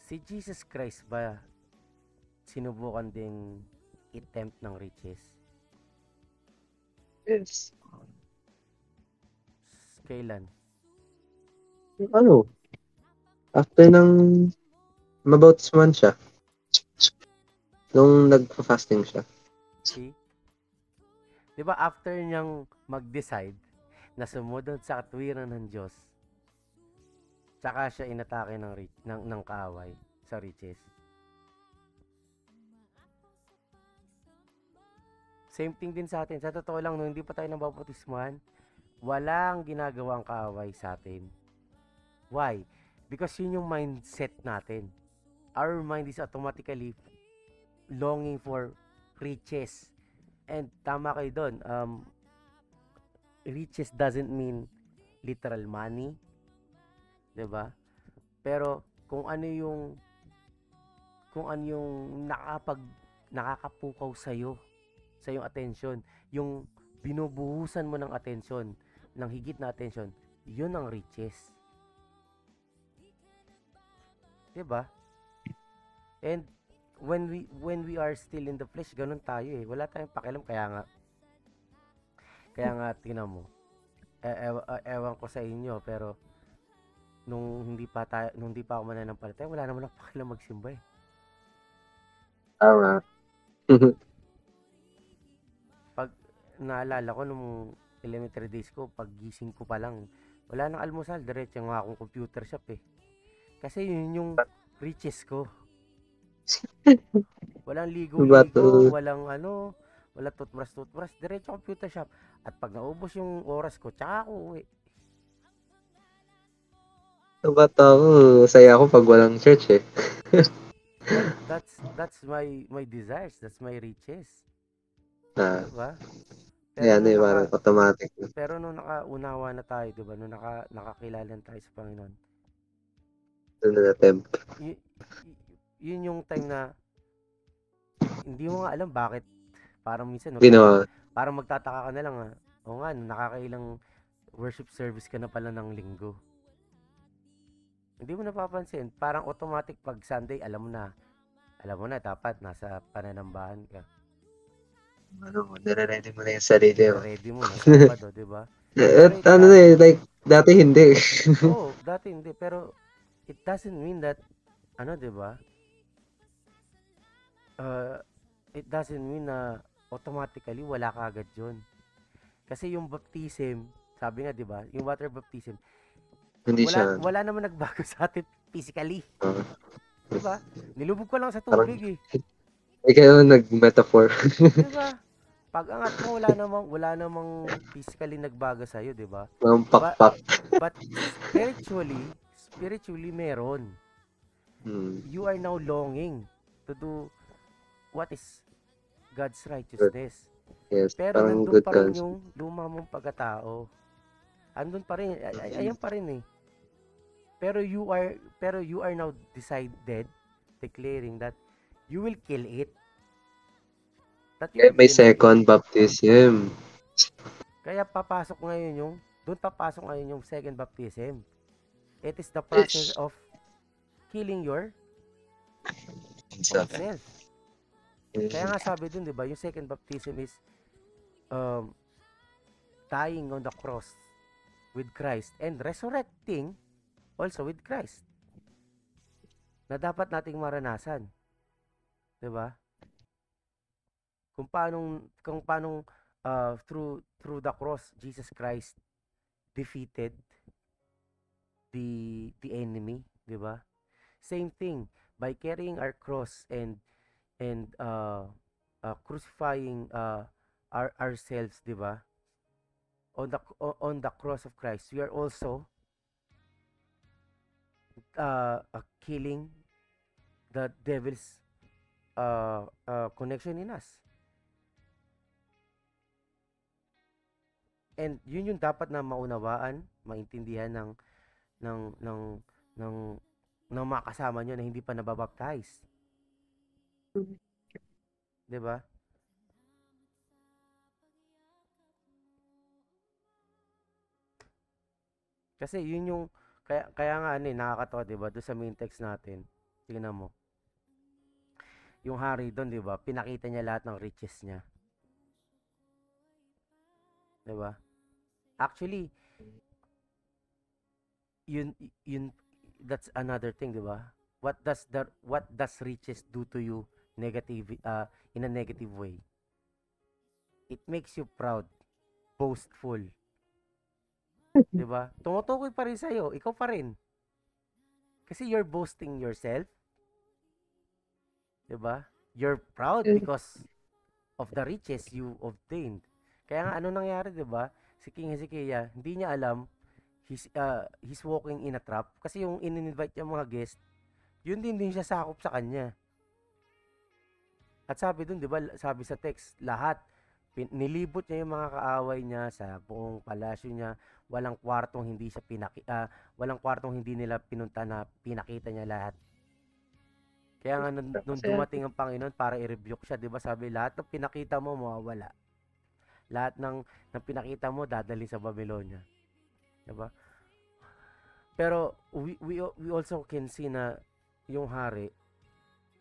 Si Jesus Christ ba sinubukan ding i-tempt ng riches? Yes. Kailan? After ng mabautism siya, nung nagpa-fasting siya. See? 'Di ba after niyang mag-decide na sumunod sa katwiran ng Diyos, tsaka siya inatake ng kaaway sa riches. Same thing din sa atin. Sa totoo lang, nung hindi pa tayo nabautismuhan, walang ginagawang kaaway sa atin. Why? Because yun yung mindset natin. Our mind is automatically longing for riches. And tama kayo doon. Riches doesn't mean literal money. 'Di ba? Pero kung ano yung nakakapukaw sa iyong attention, yung binubuhusan mo ng attention, ng higit na attention, yun ang riches. 'Di ba? And when we are still in the flesh, ganun tayo eh. Wala tayong pakialam, kaya nga tingnan mo. Ewan ko sa inyo, pero nung hindi pa ako mananampalataya, wala naman ako pakialam magsimba eh. Tama. Pag naalala ko nung elementary days ko, pag gising ko pa lang, wala nang almusal, diretso nga akong computer shop eh. Kasi yun yung riches ko. Walang ligo-ligo, walang toothbrush, diretso computer shop. At pag naubos yung oras ko, tsaka ako uwi. Saya ako pag walang church eh. That's my desires, that's my riches. Diba? Parang automatic. Pero nung nakaunawa na tayo, diba? Nung nakakilala tayo sa Panginoon. Doon na tempt. Yun yung time na hindi mo nga alam bakit. Parang minsan, parang magtataka ka na lang o nga, nakakailang worship service ka na pala ng linggo. Hindi mo napapansin. Parang automatic pag Sunday, alam mo na, alam mo na, dapat nasa pananambahan ka. Nare-ready mo na yung sarili mo. Ready mo na, Sabado, di ba? At Pero ano na like, dati hindi. dati hindi, pero it doesn't mean that, di ba? It doesn't mean na automatically wala ka agad yun. Kasi yung baptism, sabi nga, di ba? Yung water baptism, Hindi siya. wala naman nagbago sa atin physically. Di ba? Nilubog ko lang sa Parang, tubig eh. kayo nag-metaphor. Di ba? Pag angat mo, wala namang physically nagbago sa'yo, di ba? Mga pakpak. But spiritually meron. You are now longing to do what is God's righteousness. Yes, Pero parang nandun good pa rin concept. yung luma mong pagkatao. Andun pa rin, ayan pa rin eh. Pero you are now decided, declaring that you will kill it. May second baptism. Kaya doon papasok ngayon yung second baptism. It is the process of killing your own self. Kaya nga sabi dun, di ba, yung second baptism is dying on the cross with Christ and resurrecting also with Christ. Na dapat nating maranasan. Di ba? Kung paanong through the cross Jesus Christ defeated the enemy, di ba? Same thing by carrying our cross and crucifying ourselves, di ba? On the cross of Christ, we are also killing the devil's connection in us. And yun yung dapat na maunawaan, maintindihan ng mga kasama nyo na hindi pa nababaptize. 'Di ba? Kasi yun yung kaya nga nakakatawa, 'di ba? Doon sa main text natin. Tingnan mo. Yung hari doon, 'di ba? Pinakita niya lahat ng riches niya. 'Di ba? Actually, yun that's another thing, 'di ba? What does riches do to you in a negative way? It makes you proud, boastful. 'Di ba? Tumutukoy pa rin sa'yo, ikaw pa rin. Kasi you're boasting yourself. 'Di ba? You're proud because of the riches you obtained. Kaya nga ano nangyari, 'di ba? Si King Hezekiah, hindi niya alam he's walking in a trap kasi yung in-invite niya mga guest, yun din siya sakop sa kanya. At sabi dun, 'di ba? Sabi sa text, lahat nilibot niya yung mga kaaway niya sa buong palasyo niya. Walang kwartong hindi nila pinunta na pinakita niya lahat. Kaya nga nung dumating ang Panginoon para i-rebuke siya, 'di ba? Sabi, lahat ng pinakita mo mawawala. Lahat ng pinakita mo dadalhin sa Babylonia. 'Di ba? Pero we also can see na yung hari,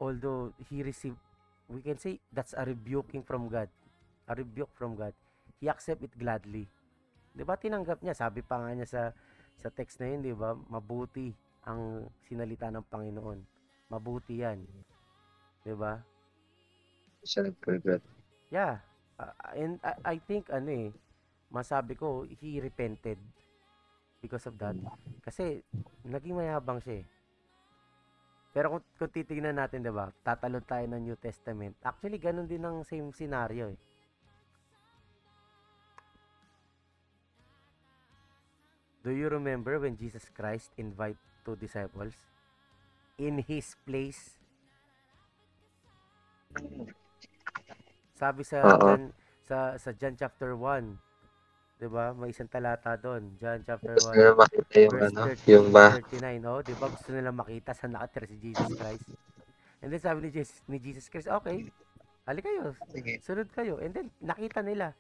although he received, we can say that's a rebuking from God. A rebuke from God. He accept it gladly. 'Di ba? Tinanggap niya. Sabi pa nga niya sa text na yun, 'di ba? Mabuti ang sinalita ng Panginoon. Mabuti 'yan. 'Di ba? Siya nag-regret. Yeah. And I think masabi ko he repented because of that. Kasi naging mayabang siya eh. Pero kung titingnan natin, 'di ba? Tatalon tayo ng New Testament. Actually, ganun din ang same scenario eh. Do you remember when Jesus Christ invite two disciples in his place? Sabi sa John chapter 1, 'di ba? May isang talata doon, John chapter 1. Gusto nila makita yung verse yung 39, 'di ba? Gusto nila makita saan nakatira si Jesus Christ. And then sabi ni Jesus Christ, okay, halika kayo, sunod kayo. And then nakita nila.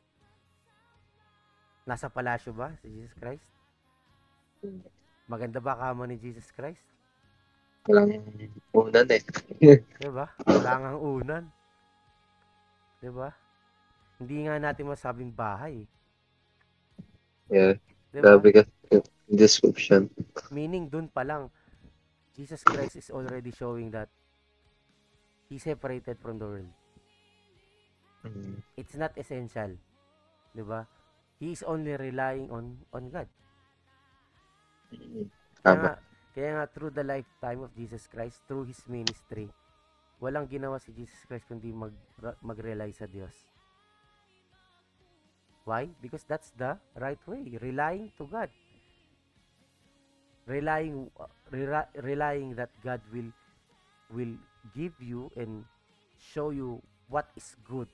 Nasa palasyo ba si Jesus Christ? Maganda ba kama ni Jesus Christ? Walang unan eh. Diba? Wala ngang unan. Diba? Hindi nga natin masabing bahay. Yeah. Diba? Grabe ka. Description. Meaning, dun pa lang, Jesus Christ is already showing that He separated from the world. It's not essential. Diba? He is only relying on God. Kaya Tama. nga, kaya nga through the lifetime of Jesus Christ, through His ministry, walang ginawa si Jesus Christ kundi mag-rely sa Diyos. Why? Because that's the right way. Relying to God. Relying that God will give you and show you what is good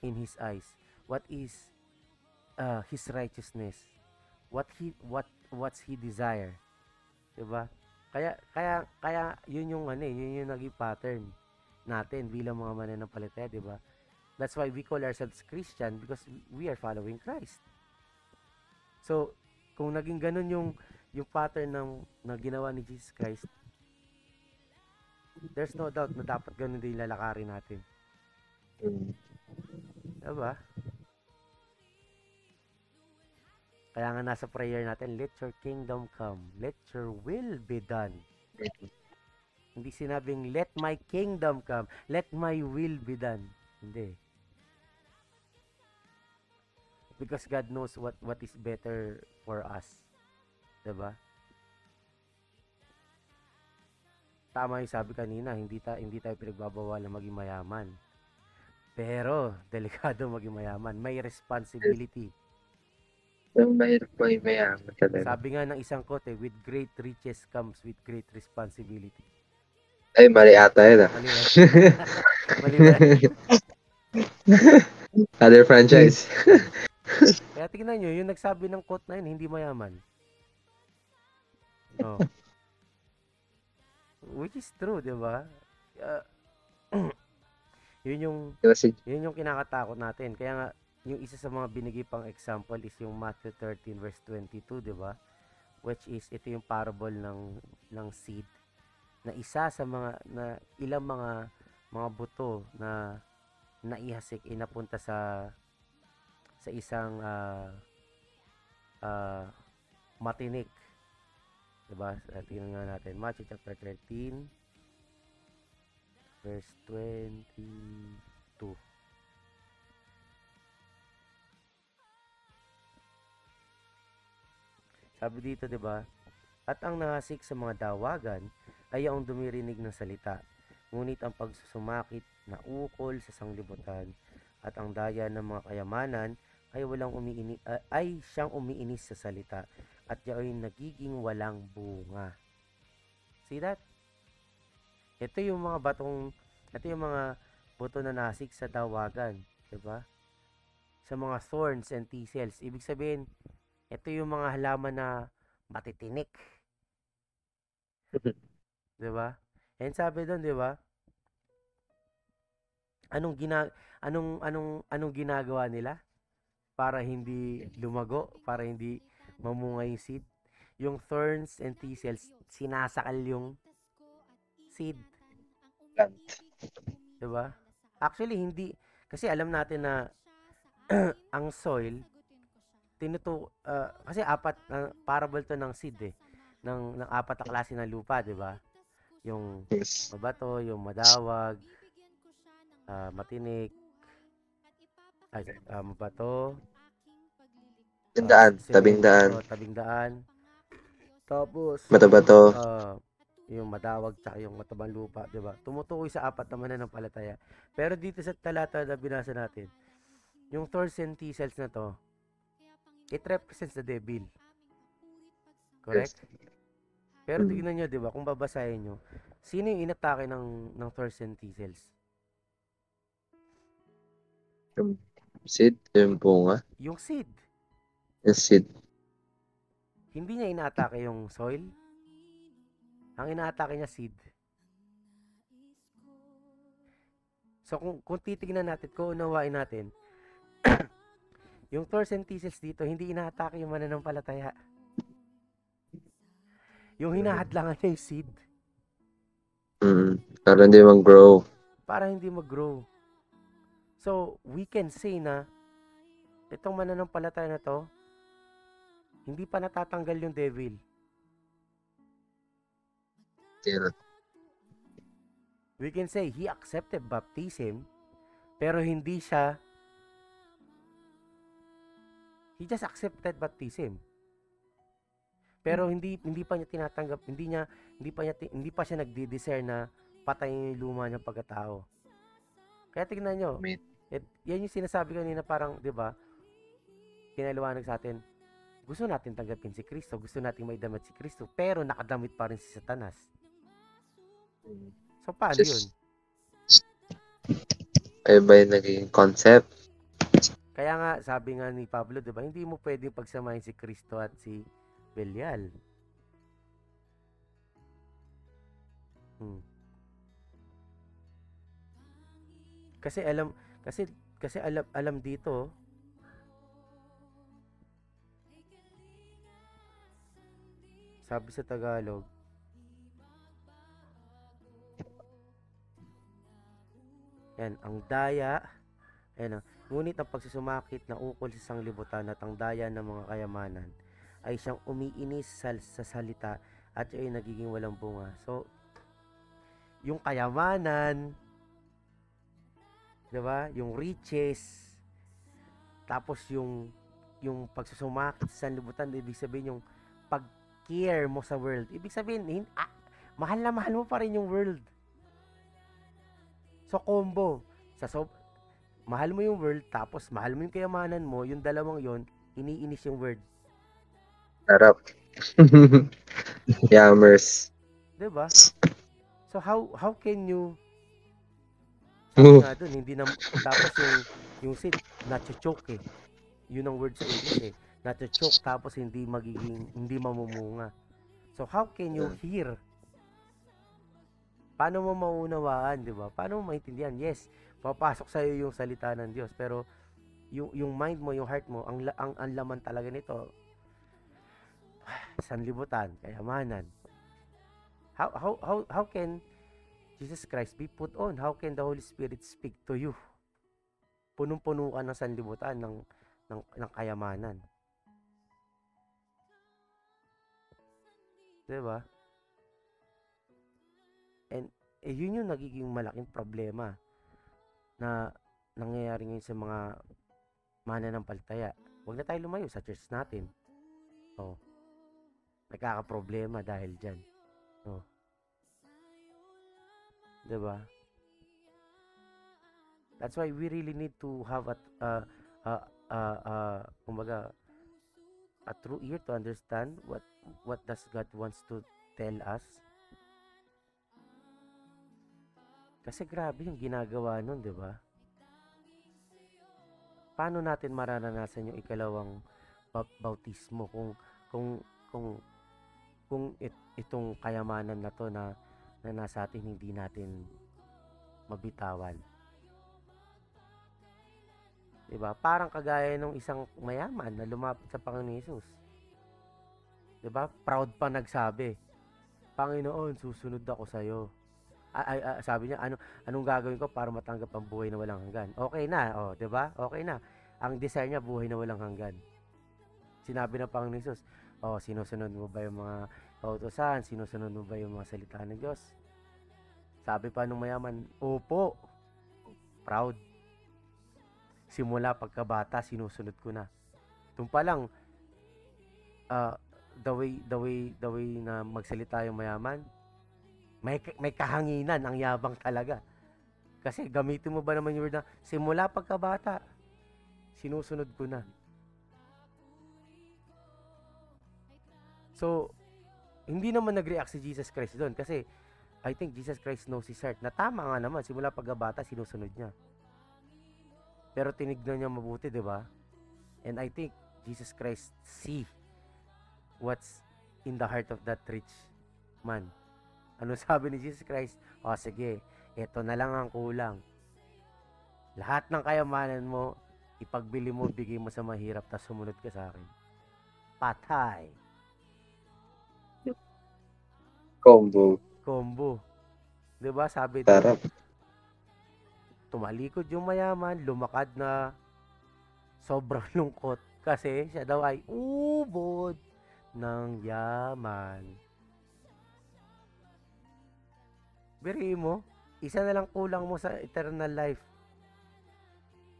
in His eyes. What is His righteousness. What's He desire. 'Di ba? Kaya yun yung yun yung naging pattern natin bilang mga mananampalataya, 'di ba? That's why we call ourselves Christian because we are following Christ. So, kung naging ganun yung pattern na ginawa ni Jesus Christ, there's no doubt na dapat ganun din lalakarin natin. Diba? Kaya nga nasa prayer natin, let your kingdom come, let your will be done. Hindi sinabing, let my kingdom come, let my will be done. Hindi. Because God knows what is better for us. Diba? Tama yung sabi kanina, hindi tayo pinagbabawal na maging mayaman. Pero, delikado maging mayaman. May responsibility. Yung mahirap po yung mayaman talaga. Sabi nga ng isang quote, with great riches comes with great responsibility. Ay, mali ata yun ah. Mali ba? Mali ba? Other franchise. Kaya tingnan nyo, yung nagsabi ng quote na yun, hindi mayaman. Oh. Which is true, di ba? Yun yung kinakatakot natin. Kaya nga, yung isa sa mga binigay pang example is yung Matthew 13 verse 22, di ba? Which is, ito yung parable ng seed. Na isa sa ilang mga buto na naihasik, inapunta sa isang matinik. Diba? Tingnan nga natin. Matthew chapter 13 verse 22. Sabi dito, diba? At ang nahasik sa mga dawagan ay ang dumirinig ng salita. Ngunit ang pagsusumakit na ukol sa sanglibutan at ang daya ng mga kayamanan ay siyang umiinis sa salita at yaoy nagiging walang bunga. See that? Ito yung mga buto na nasik sa dawagan, 'di ba? Sa mga thorns and thistles. Ibig sabihin, ito yung mga halaman na matitinik. 'Di ba? And sabi doon, 'di ba? Anong ginagawa nila para hindi lumago, para hindi mamunga yung seed? Yung thorns and thistles, sinasakal yung seed. Diba? Actually, hindi. Kasi alam natin na ang soil, kasi parable to ng seed eh. Ng apat na klase ng lupa, diba? Yung mabato, yung madawag, matinik, mabato, tabing daan. Tabing daan. Tapos, Matabato. yung madawag tsaka yung matabang lupa, 'di ba? Tumutukoy sa apat na mananampalataya. Pero dito sa talata na binasa natin, yung thorns and thistles na to, it represents the devil. Correct? Pero tingnan nyo, 'di ba? Kung babasahin nyo, sino yung inatake ng thorns and thistles? Yung seed, yung bunga. Yung seed. Yung seed. Hindi niya inaatake yung soil. Ang inaatake niya seed. So kung titingnan natin, kung unawain natin, yung thorns and thistles dito, hindi inaatake yung mananampalataya. Yung hinahadlangan niya yung seed. Para hindi mag-grow. para hindi mag-grow. So, we can say na itong mananampalataya na to, hindi pa natatanggal yung devil. Still. We can say he accepted baptism, pero hindi siya, he just accepted baptism. Pero hindi pa niya tinatanggap, hindi pa siya nagdi-desire na patayin yung luma niyang pagkatao. Kaya tignan nyo, Amen. yan yung sinasabi kanina, parang, di ba, pinaliwanag sa atin, gusto natin tanggapin si Kristo, gusto natin maidamit si Kristo, pero nakadamit pa rin si Satanas. So, paano yun? Ay ba yung naging concept? Kaya nga, sabi nga ni Pablo, di ba, hindi mo pwedeng pagsamahin si Kristo at si Belial. Kasi alam dito, sabi sa Tagalog, yan, ang daya, ayan, ngunit ang pagsusumakit na ukol sa sanglibutan at ang daya ng mga kayamanan ay siyang umiinis sa salita at siya ay nagiging walang bunga. So, yung kayamanan, diba? Yung riches, tapos yung pagsusumakit sa sanglibutan, ibig sabihin yung pag-care mo sa world. Ibig sabihin, mahal na mahal mo pa rin yung world. So, combo. Mahal mo yung world, tapos mahal mo yung kayamanan mo, yung dalawang yon iniinis yung world. Harap. Yammers. Diba? So, how can you, sabi nga dun, hindi na, tapos yung sin, nacho-choke eh. Yun ang word sa English eh. Nacho-choke, tapos hindi mamumunga. So, how can you hear? Paano mo maunawaan, di ba? Paano mo maintindihan? Yes, papasok sa iyo yung salita ng Diyos, pero yung mind mo, yung heart mo, ang laman talaga nito, sanlibutan, kayamanan. How can Jesus Christ be put on? How can the Holy Spirit speak to you? Punong-puno ka ng sanlibutan, ng kayamanan. Di ba? And yun yung nagiging malaking problema na nangyayari ngayon sa mga mananampalataya. Huwag na tayo lumayo sa church natin. Nagkakaproblema dahil dyan. Diba? That's why we really need to have kumbaga, a true ear to understand what does God wants to tell us. Kasi grabe yung ginagawa nun, di ba? Paano natin mararanasan yung ikalawang bautismo kung itong kayamanan na to na nasa atin hindi natin mabitawan? Di ba? Parang kagaya ng isang mayaman na lumapit sa Panginoon Hesus. Di ba? Proud pa nagsabi, Panginoon, susunod ako sa iyo. Sabi niya, anong gagawin ko para matanggap ang buhay na walang hanggan? Okay na, 'di ba? Okay na. Ang desire niya, buhay na walang hanggan. Sinabi ng Panginoon Hesus, sinusunod mo ba yung mga kautusan? Sinusunod mo ba yung mga salita ng Diyos? Sabi pa nung mayaman, opo. Proud. Simula pagkabata, sinusunod ko na. Doon pa lang, the way na magsalita yung mayaman, may kahanginan, ang yabang talaga. Kasi gamitin mo ba naman yung word na, simula pagkabata, sinusunod ko na. So, hindi naman nag-react si Jesus Christ doon kasi I think Jesus Christ knows his heart na tama nga naman, simula pagkabata, sinusunod niya. Pero tinignan niya mabuti, di ba? And I think Jesus Christ see what's in the heart of that rich man. Ano sabi ni Jesus Christ? Sige, ito na lang ang kulang. Lahat ng kayamanan mo, ipagbili mo, bigay mo sa mahirap, tapos sumunod ka sa akin. Patay. Combo. 'Di ba? Sabi doon, Sarap. tumalikod yung mayaman, lumakad na sobrang lungkot kasi siya daw ay ubod ng yaman. Biriin mo, isa na lang kulang mo sa eternal life.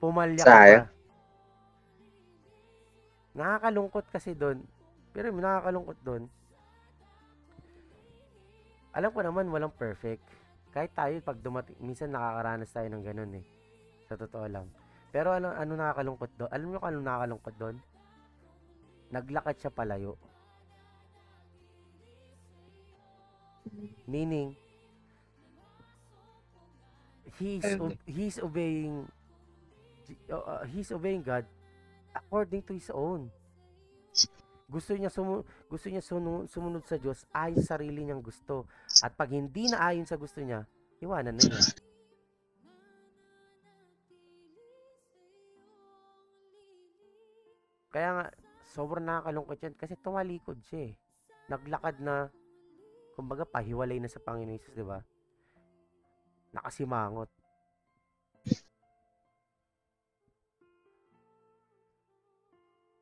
Pumalya ka pa. Sayang. Nakakalungkot kasi doon. Pero nakakalungkot doon. Alam ko naman walang perfect. Kahit tayo pag dumating, minsan nakakaranas tayo ng ganun eh. Sa totoo lang. Pero ano nakakalungkot doon? Alam niyo kung ano nakakalungkot doon? Naglakad siya palayo. Meaning, he's obeying God according to his own. Gusto niya sumunod sa Diyos ayon sa sarili niyang gusto. At pag hindi na ayon sa gusto niya, iwanan na niya. Kaya nga, sobrang nakakalungkot yan kasi tumalikod siya eh. Naglakad na, kumbaga pahiwalay na sa Panginoon Jesus, di ba? Nakasimangot.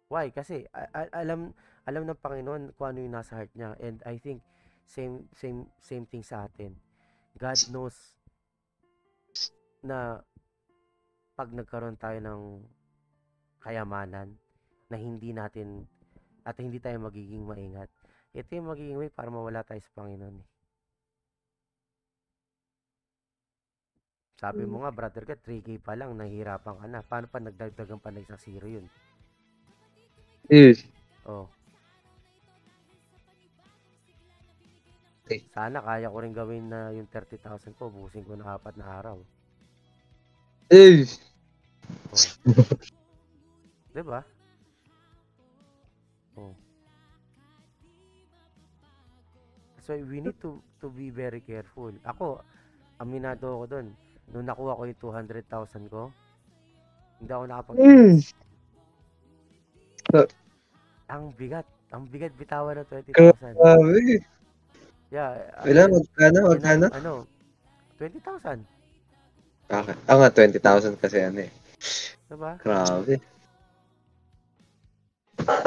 Why? Kasi alam ng Panginoon kung ano yung nasa heart niya, and I think same thing sa atin. God knows na pag nagkaroon tayo ng kayamanan na hindi tayo magiging maingat. Ito yung magiging way para mawala tayo sa Panginoon. Sabi mo nga, brother ka, 3K pa lang, nahihirapan ka na. Paano pa nagdagdagan pa na isang zero yun? Yes. Oh. Okay. Sana kaya ko rin gawin na yung 30,000 ko, busin ko na 4 na araw. Yes. Oh. Diba? Oh. So we need to be very careful. Ako, aminado ako doon. Nung nakuha ko yung 200,000 ko, hindi ako nakapag- Ang bigat bitawan ng 20,000. Yeah. Wala, magkano? 20,000. Okay. Nga, 20,000 kasi ano eh. Diba? Grabe.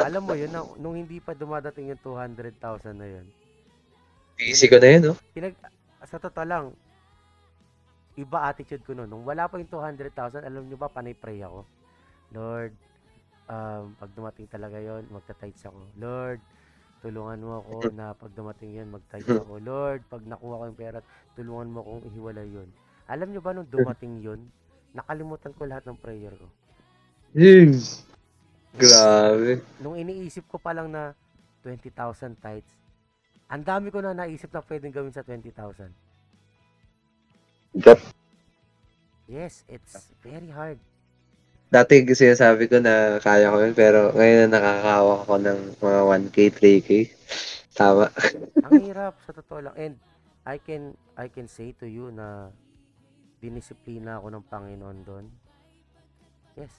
Alam mo yun, nung hindi pa dumadating yung 200,000 na yun. Easy ko na yun, no? Sa totoo lang, iba attitude ko noon. Nung wala pa yung 200,000, alam nyo ba, panay-pray ako. Lord, pag dumating talaga yon, magta-tithes ako. Lord, tulungan mo ako na pag dumating yun, mag-tithes ako. Lord, pag nakuha ko yung pera, tulungan mo akong ihiwalay yun. Alam nyo ba nung dumating yun, nakalimutan ko lahat ng prayer ko. Yes. Grabe. Nung iniisip ko pa lang na 20,000 tithes, ang dami ko na naisip na pwedeng gawin sa 20,000. Yes, it's very hard. Dati sinasabi ko na kaya ko yun, pero ngayon na nakakahawak ako ng mga 1K, 3K. Tama. Ang hirap, sa totoo lang. And I can say to you na dinisiplina ako ng Panginoon doon. Yes.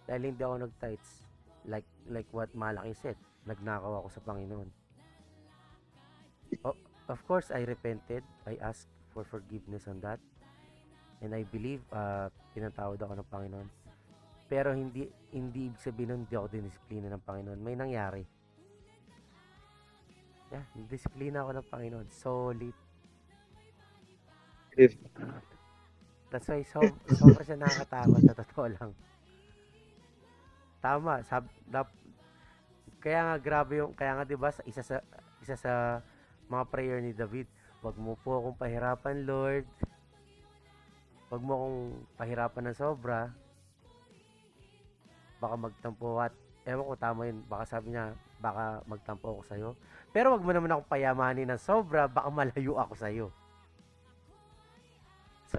Dahil hindi ako nag-tithes. Like what Malaki said, nagnakaw ako sa Panginoon. Of course, I repented. I asked for forgiveness on that. And I believe, pinatawad ako ng Panginoon. Pero hindi ibig sabihin nun, hindi ako dinisiplina ng Panginoon. May nangyari. Yeah, disiplina ako ng Panginoon. Solid. That's why sobra siya nakakatakot, sa totoo lang. Tama. Kaya nga grabe kaya nga 'di ba, isa sa mga prayer ni David, wag mo po akong pahirapan, Lord. Wag mo akong pahirapan ng sobra. Baka magtampo ewan ko tama yun. Baka sabi niya, baka magtampo ako sa'yo. Pero wag mo naman akong payamanin ng sobra, baka malayo ako sa'yo. So,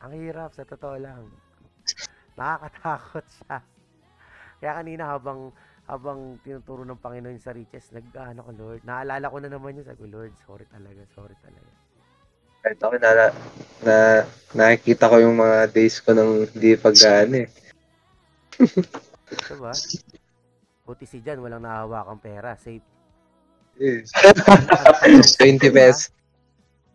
ang hirap, sa totoo lang. Nakakatakot siya. Kaya kanina habang tinuturo ng Panginoon sa riches, nag-ano ko, Lord. Naalala ko na naman yun. Sabi ko, Lord, sorry talaga. Kahit ako nakikita ko yung mga days ko nang hindi pag-ano eh. Diba? Buti si Jan, walang nahahawakang pera. Safe. Ang tanong, 20 safe ba? pesos.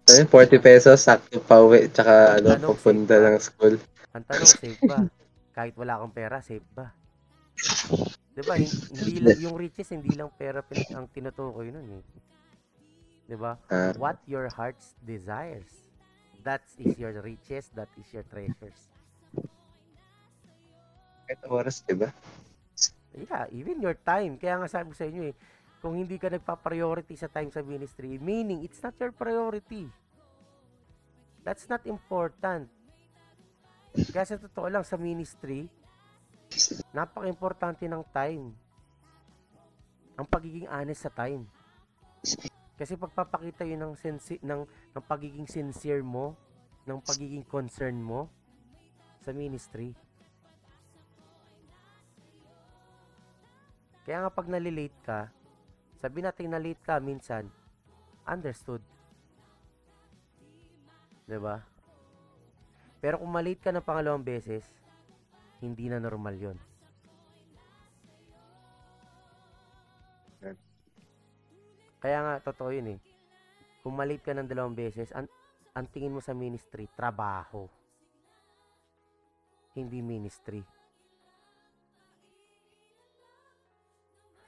40 pesos, sakto pa uwi, tsaka Ang tanong, safe papunta ba? ng school. Ang tanong, safe ba? Kahit wala kang pera, safe ba? 'Di ba? Hindi lang yung riches, hindi lang pera ang tinutukoy nun eh. 'Di ba? Ah, What your hearts desires. That is your riches, that is your treasures. kahit oras, di ba? Yeah, even your time. Kaya nga sabi ko sa inyo eh, kung hindi ka nagpa-priority sa time sa ministry, meaning it's not your priority. That's not important. Kaya sa totoo lang, sa ministry, napaka-importante ng time. Ang pagiging honest sa time. Kasi pagpapakita yun ng pagiging sincere mo, ng pagiging concern mo sa ministry. Kaya nga pag nalilate ka, sabi natin na late ka minsan, understood. 'Di ba? Pero kung malate ka ng pangalawang beses, hindi na normal 'yon. Kaya nga totoo 'yun eh. Kung malate ka ng dalawang beses, ang tingin mo sa ministry, trabaho. Hindi ministry.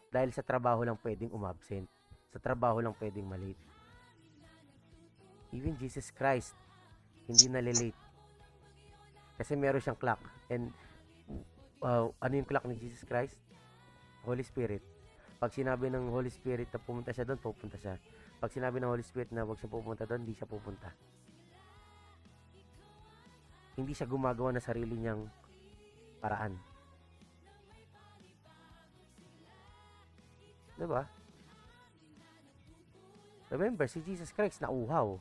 Dahil sa trabaho lang pwedeng umabsent. Sa trabaho lang pwedeng malate. Even Jesus Christ, hindi nalilate. Kasi meron siyang clock. And, ano yung clock ni Jesus Christ? Holy Spirit. Pag sinabi ng Holy Spirit na pumunta siya doon, pupunta siya. Pag sinabi ng Holy Spirit na huwag siya pupunta doon, hindi siya pupunta. Hindi siya gumagawa ng sarili niyang paraan. Diba? Remember, si Jesus Christ nauhaw.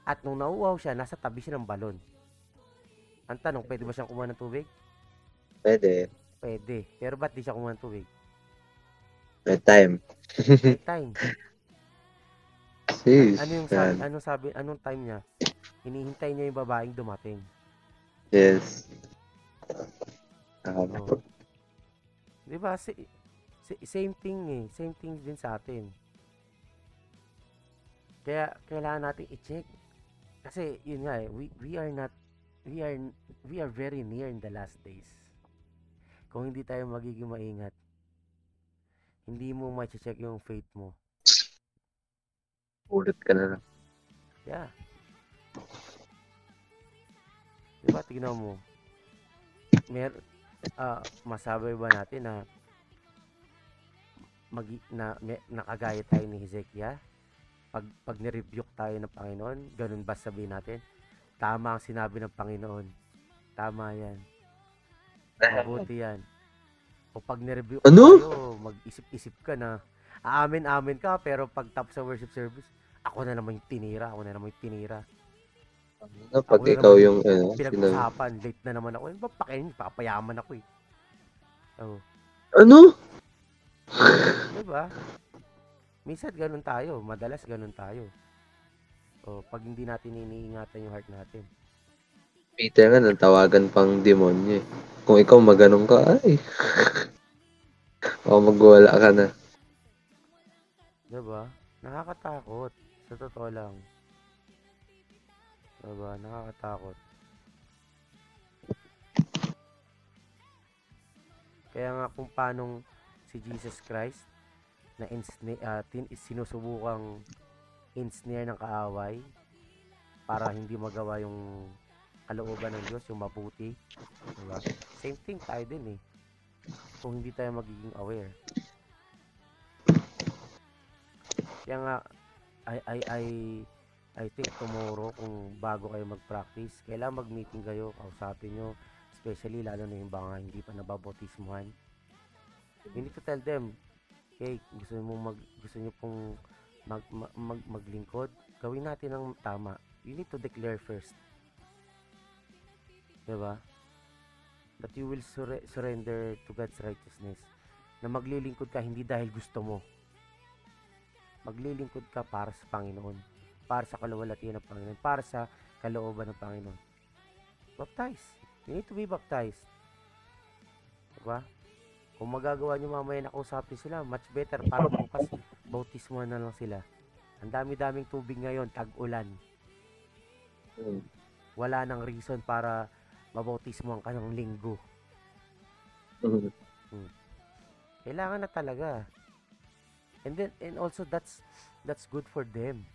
At nung nauhaw siya, nasa tabi siya ng balon. Ang tanong, pwede ba siyang kumuha ng tubig? Pwede. Pwede. Pero ba't di siya kumuha ng tubig? May time. May time. Jeez. Anong time niya? Hinihintay niya yung babaeng dumating. Yes. Oh. Diba? Same thing eh. Same thing din sa atin. Kaya kailangan natin i-check. Kasi yun nga eh, we are very near in the last days. Kung hindi tayo magiging maingat, hindi mo ma-check yung faith mo. Ulit ka na lang. Yeah. Diba? Tignan mo. Masabi ba natin na nakagaya tayo ni Hezekiah? Pag ni-rebuke tayo ng Panginoon, ganun ba sabihin natin? Tama ang sinabi ng Panginoon. Tama yan. Mabuti yan. O pag ni-rebuke tayo, mag-isip-isip ka na, aamin-amin ka, pero pag tapos sa worship service, ako na naman yung tinira. Pag ikaw yung pinag-usapan, late na naman ako. Papayaman ako eh. Oh. Ano? Diba? Minsan ganun tayo. Madalas ganun tayo. O, pag hindi natin iniingatan yung heart natin. Peter nga, natawagan pang demonyo eh. Kung ikaw maganong ka, ay. O magwala ka na. Diba? Nakakatakot. Sa totoo lang. Diba? Nakakatakot. Kaya nga kung paanong si Jesus Christ na sinusubukang ensnare ng kaaway para hindi magawa yung kalooban ng Diyos, yung mabuti. Diba? Same thing tayo din eh. Kung hindi tayo magiging aware. Kaya nga, I think tomorrow, kung bago kayo mag-practice, kailangan mag-meeting kayo, kausapin nyo, especially lalo na yung mga hindi pa nababotismuhan. You need to tell them, okay, gusto nyo pong maglingkod, gawin natin ang tama. You need to declare first. Diba? That you will surrender to God's righteousness. Na maglilingkod ka hindi dahil gusto mo. Maglilingkod ka para sa Panginoon. Para sa kaluwalhatian ng Panginoon. Para sa kalooban ng Panginoon. Baptize. You need to be baptized. Diba? Kung magagawa nyo mamaya na kausapin sila, much better. Para bukas, bautismo na lang sila. Ang dami-daming tubig ngayon, tag-ulan. Wala nang reason para mabautismo ka ng linggo. Kailangan na talaga. And also that's good for them.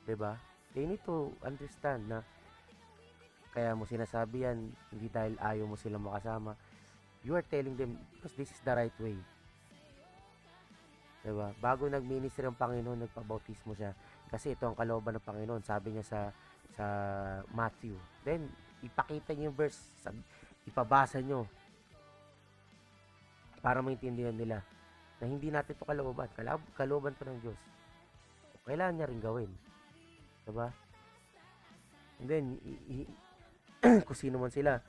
'Di ba? They need to understand na kaya mo sinasabi yan, hindi dahil ayaw mo silang makasama. You are telling them because this is the right way. 'Di ba? Bago nag-ministry ang Panginoon, nagpabautismo siya. Kasi ito ang kalooban ng Panginoon. Sabi niya sa Matthew. Then, ipakita niyo yung verse. Ipabasa niyo. Para maintindihan nila na hindi natin ito kalooban. Kalooban to ng Diyos. Kailangan niya rin gawin. Diba? And then, kung sino man sila,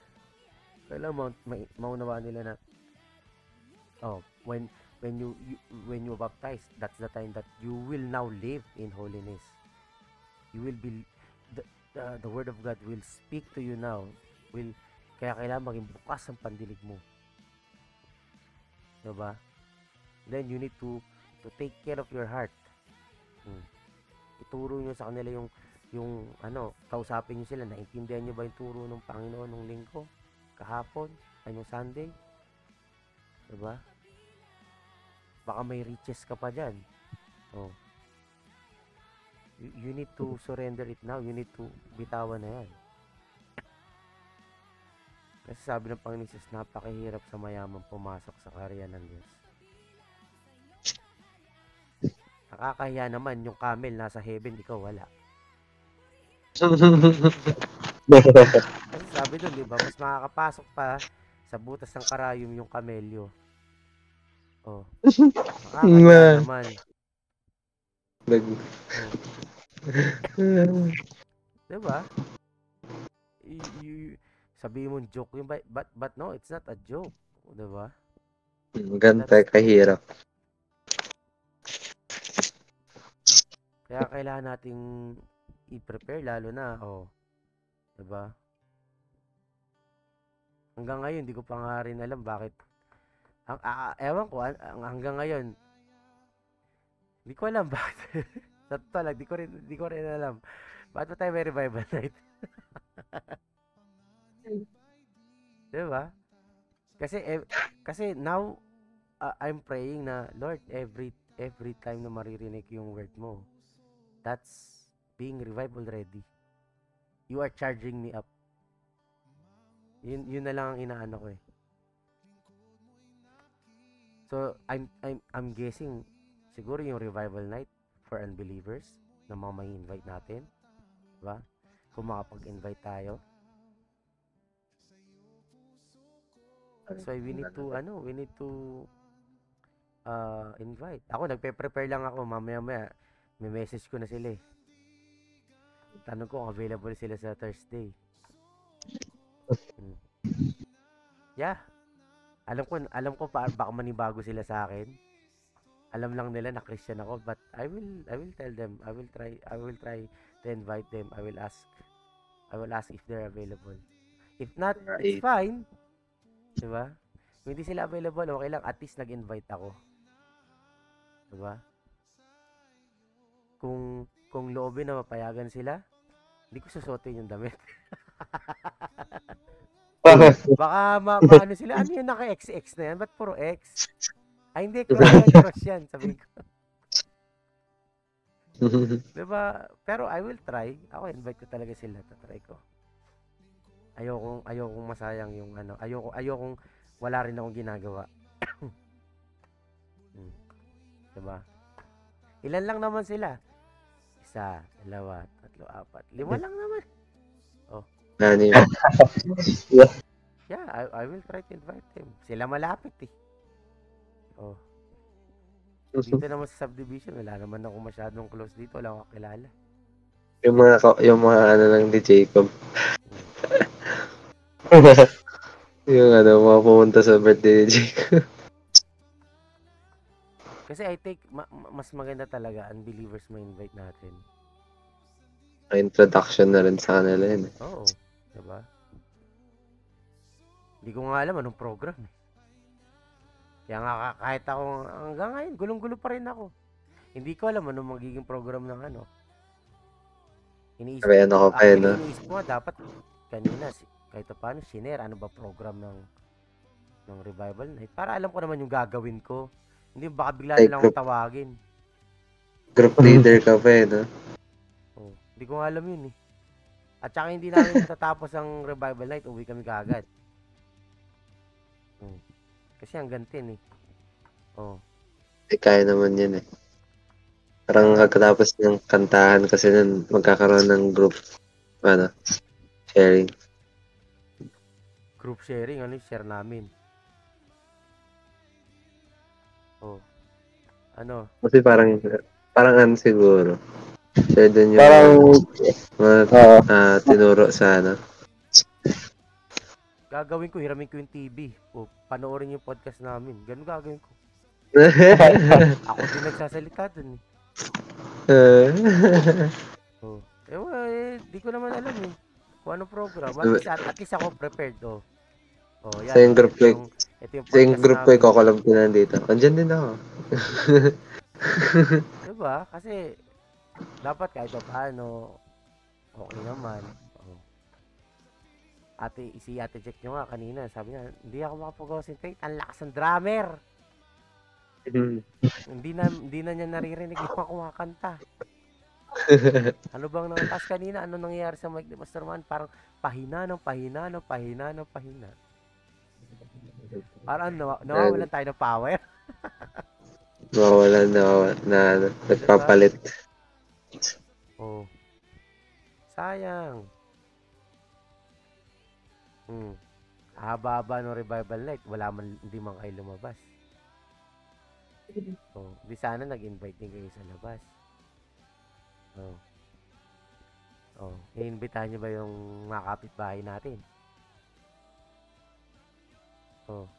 kailangan maunawaan nila na when you baptize, that's the time that you will now live in holiness. You will be the word of God will speak to you now. Kaya kailangan maging bukas ang pandinig mo. Diba? Then you need to take care of your heart. Ituro nyo sa kanila yung kausapin nyo sila. Naintindihan nyo ba yung turo ng Panginoon nung linggo? Kahapon? Yung Sunday? Diba? Baka may riches ka pa dyan. You need to surrender it now. You need to bitawan na yan. Kasi sabi ng Panginoon Jesus, napakahirap sa mayaman pumasok sa kaharian ng Diyos. Nakakahiya naman yung camel nasa heaven, ikaw wala. Kasi sabi doon, di ba, mas makakapasok pa sa butas ng karayom yung kamelyo. Nakakahiya naman. Diba? Sabihin mo joke yung but no, it's not a joke, 'di ba? Ganda kahirap. Kaya kailangan nating i-prepare lalo na, 'di ba? Hanggang ngayon hindi ko pa nga rin alam bakit. Ewan ko hanggang ngayon. Hindi ko alam bakit. Sa totoo lang, di ko rin alam. Bakit ba tayo may revival night? Diba? Kasi now I'm praying na Lord, every time na maririnig yung word mo, that's being revived already. You are charging me up. Yun na lang ang inaano ko eh. So I'm guessing siguro yung revival night for unbelievers na mga may invite natin, diba? Kung makapag-invite tayo. So we need to invite. Ako nagpe-prepare lang ako, mamaya may message ko na sila eh. Tanong ko kung available sila sa Thursday. Yeah. Alam ko baka manibago sila sa akin. Alam lang nila na Christian ako, but I will tell them. I will try to invite them. I will ask if they're available. If not, it's fine. Diba? Kung hindi sila available, okay lang. At least nag-invite ako. Diba? Kung loobin na mapayagan sila, hindi ko susuotin yung damit. Baka maano sila, ano yung naka-XX na yan? Ba't puro X? Ay, hindi, cross yan, sabi ko. Diba? Pero I will try. Ako, invite ko talaga sila. Tatry ko. Ayokong masayang yung ayokong wala rin akong ginagawa. Diba? Ilan lang naman sila? 1, 2, 3, 4, 5 lang naman. Yeah, I will try to invite them. Sila malapit eh. Dito naman sa subdivision, wala naman ako masyadong close dito. Wala akong kilala. Yung mga lang ni Jacob. Yung mga pumunta sa birthday ni Jacob. Kasi I think mas maganda talaga unbelievers ma-invite natin. Introduction na rin sa kanila yun. Oo, diba? Hindi ko nga alam anong program eh. Kaya nga kahit ako hanggang ngayon, gulong-gulo pa rin ako. Hindi ko alam ano magiging program ng ano. Iniisip Sabi ano ko, ko pa yun, actually no? iniisip ko nga dapat kanina kahit paano shinare ano ba program ng revival night para alam ko naman yung gagawin ko. Hindi baka bigla Like nila akong tawagin. group leader ka pa eh, no? Oh, hindi ko nga alam yun eh. At saka hindi namin matatapos ang revival night, uwi kami kaagad. Hmm. Kasi hanggang 10 eh. Oh. Eh, kaya naman yun eh. Parang Kaya nga, pagkatapos ng kantahan kasi nun, magkakaroon ng group, ano, sharing. group sharing, ano yung share namin. Oh. Ano? Kasi parang ano siguro. Share dun yung Parang, mga oo. tinuro sa ano. Gagawin ko, hiramin ko yung TV. O, panoorin yung podcast namin. Ganun gagawin ko. Ako din nagsasalita dun eh. Oh. Di ko naman alam eh. Kung anong program. At least ako prepared. Oh. Oh, sa yan. yung Oh. group ko, Ito yung sa yung podcast group ko, namin. ikakalab ko na dito. Andyan din ako. Diba? Kasi, dapat kahit pa paano, okay naman. Oh. Si Ate Jack nyo nga kanina, sabi niya, hindi ako makapag-concentrate. Ang lakas ng drummer. Hindi na niya naririnig yung mga kumakanta. Ano bang nangatas kanina? Ano nangyayari sa mic ni Masterman? Parang pahina ng pahina ng pahina ng pahina. Parang nawawalan tayo ng power. Mawawalan na Diba? nagpapalit. Oh. Sayang. Haba-haba ng revival night. Hindi man kayo lumabas. Oh. Di sana nag-invite din kayo sa labas. Oh. Oh. I-invitahan niyo ba yung mga kapitbahay natin? Oh.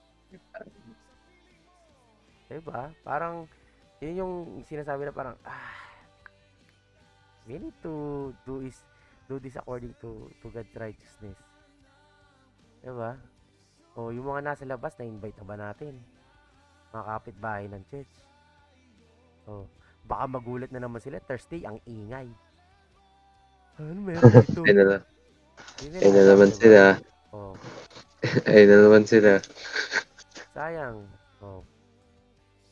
Diba? Parang, yun yung sinasabi na parang, we need to do this according to God's righteousness. Diba? O, yung mga nasa labas, na-invite na ba natin? Mga kapitbahay ng church. O, baka magulat na naman sila. Thursday, ang ingay. Ano meron dito? Ayun na naman diba? sila. O, Ayun na naman sila. sayang. O,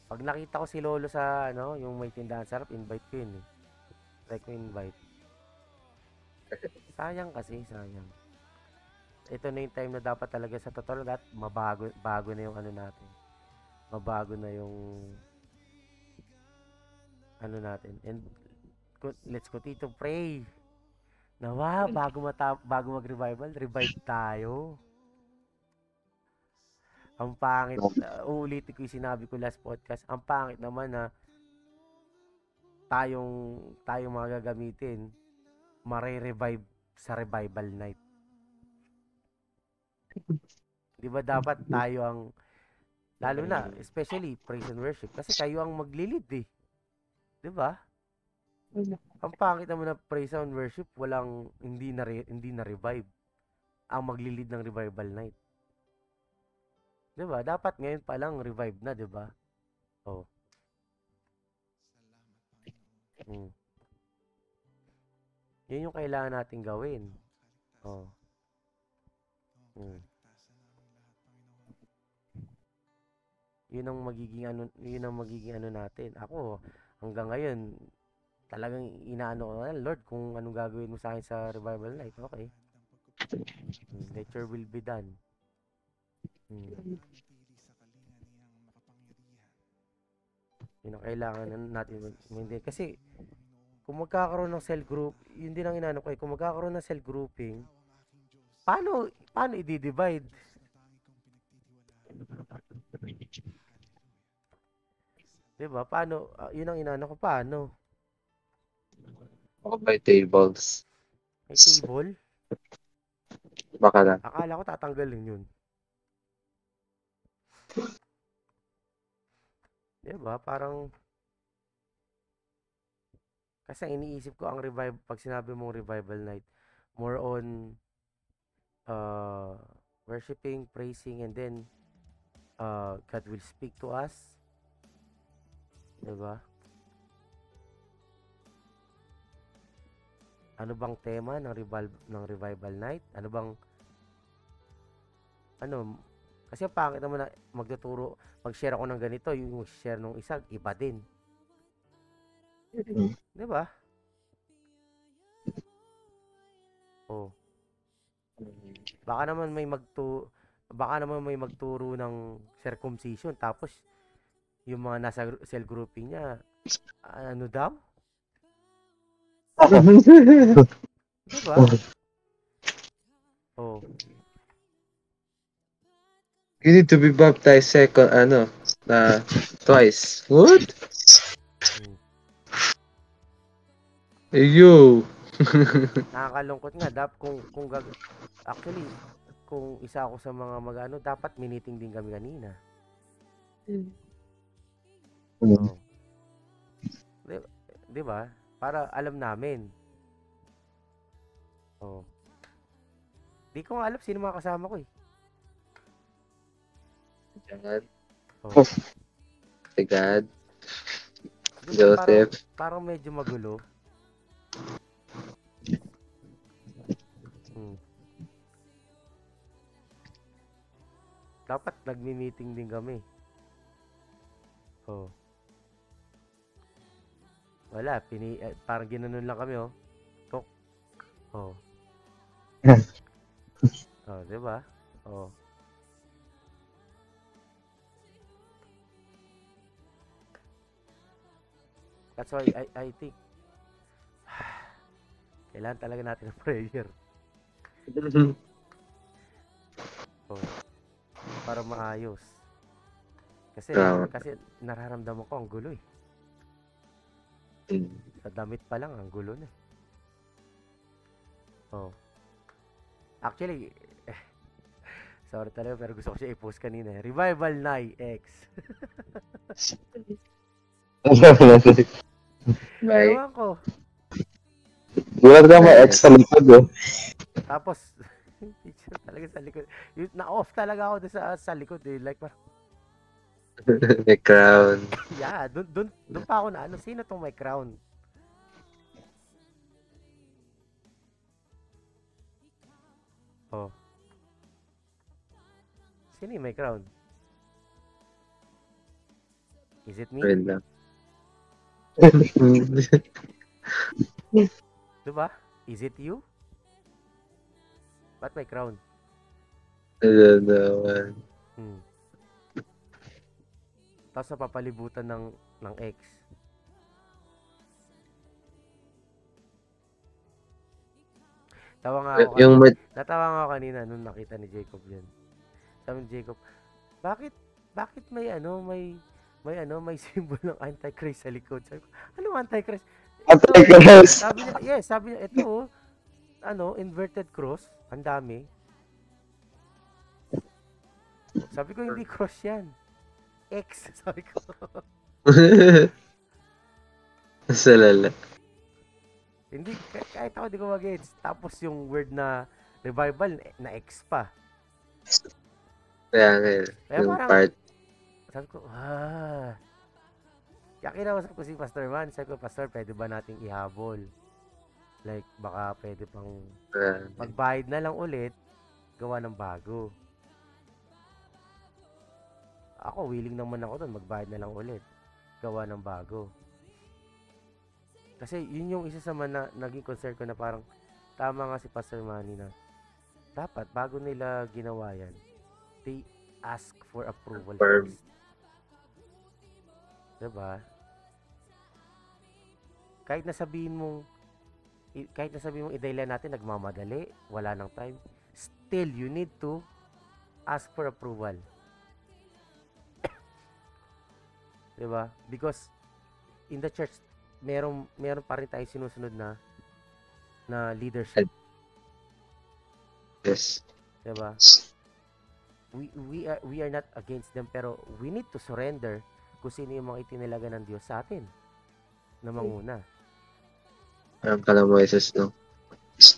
pag nakita ko si Lolo sa, yung may tindahan sarap, invite ko yun eh. Try ko invite. Sayang kasi, sayang. Ito na yung time na dapat talaga sa totoo lang, bago na yung ano natin. Mabago na yung ano natin. And let's continue to pray. Nawa, bago mag-revival, revive tayo. Ang pangit, uulitin ko yung sinabi ko last podcast, ang pangit naman na tayong mga gagamitin, mare-revive sa revival night. Di ba dapat tayo ang, lalo na, especially praise and worship, kasi kayo ang maglilid eh. Di ba? Ang pangit naman na praise and worship, hindi na revive ang maglilid ng revival night. 'Di ba? Dapat ngayon pa lang revive na, 'di ba? Oh. Mm. Yun yung kailangan nating gawin. Oh. Mm. Yun ang magiging ano natin. Ako, hanggang ngayon, talagang inaano ko, Lord, kung anong gagawin mo sa akin sa revival night, okay. Let your will be done. Yun ang kailangan natin maintain. Kasi, kung magkakaroon ng cell group, yun din ang inaano ko eh, kung magkakaroon ng cell grouping, paano i-divide? Diba? Paano, yun ang inaano ko, paano? Ako by tables. May table? Baka lang. Akala ko tatanggalin yun. Diba? Parang, kasi iniisip ko pag sinabi mong revival night, more on worshiping, praising, and then God will speak to us. Diba? Ano bang tema ng revival night? Ano bang kasi pangit naman na mag-share ako ng ganito, yung share nung isa iba din. Mm. 'Di ba? Oh, baka naman may magturo ng circumcision tapos yung mga nasa cell grouping niya ano daw? 'Di ba? Oh, You need to be baptized twice. What? hmm. Hey, yo. Nakakalungkot nga actually kung isa ako sa mga mag-ano, dapat miniting din kami kanina. Oh. 'Di ba? Para alam namin. Oh. Di ko nga alam sino mga kasama ko eh. God. Oh. Si God. Di ba Joseph. parang medyo magulo. Dapat nagmi-meeting din kami. Oh. Wala, parang ginanon lang kami, oh. Tok. Oh. Oh, 'di ba? Oh. That's why I think kailangan talaga natin ng prayer. Oh. Para maayos. Kasi nararamdaman ko ang gulo eh. Sa damit pa lang ang gulo na. Oh. Actually, sorry talaga pero gusto ko siya i-post kanina. Revival Night X. Bye. Ewan ko. Bulat ka may X sa likod eh. Tapos, picture talaga sa likod. Na-off talaga ako sa likod eh. Like, The crown. yeah, dun pa ako na, sino tong may crown? Oh. Sino yung may crown? Is it me? Wait lang. Diba? Is it you? Ba't may crown? I don't know, man. Tapos napapalibutan ng X. Natawa nga ako kanina nung nakita ni Jacob yan. Sabi ni Jacob, bakit may symbol ng Antichrist sa likod? Sabi ko, anong Antichrist? Antichrist. Sabi niya, ito inverted cross, ang dami. Sabi ko, hindi cross yan. X, sabi ko. Salala. Hindi, kahit ako di ko mag-gets. Tapos yung word na revival, na X pa. Kaya yung parang, part. sabi ko, kaya kinausap ko si Pastor Man. Sabi ko, Pastor, pwede ba nating ihabol? Like, baka pwede pang magbayad na lang ulit, gawa ng bago. Ako, willing naman ako doon, magbayad na lang ulit, gawa ng bago. Kasi yun yung isa sa naging concern ko na parang tama nga si Pastor Manny na dapat bago nila ginawa yan, they ask for approval first. Diba? Kahit nasabihin mong i-dahilan natin nagmamadali, wala nang time, still you need to ask for approval. Diba? Because in the church, meron pa rin tayong sinusunod na leadership. Yes. Diba? We are not against them, pero we need to surrender kung sino yung mga itinilaga ng Diyos sa atin na manguna. Parang kala mo, Jesus, no?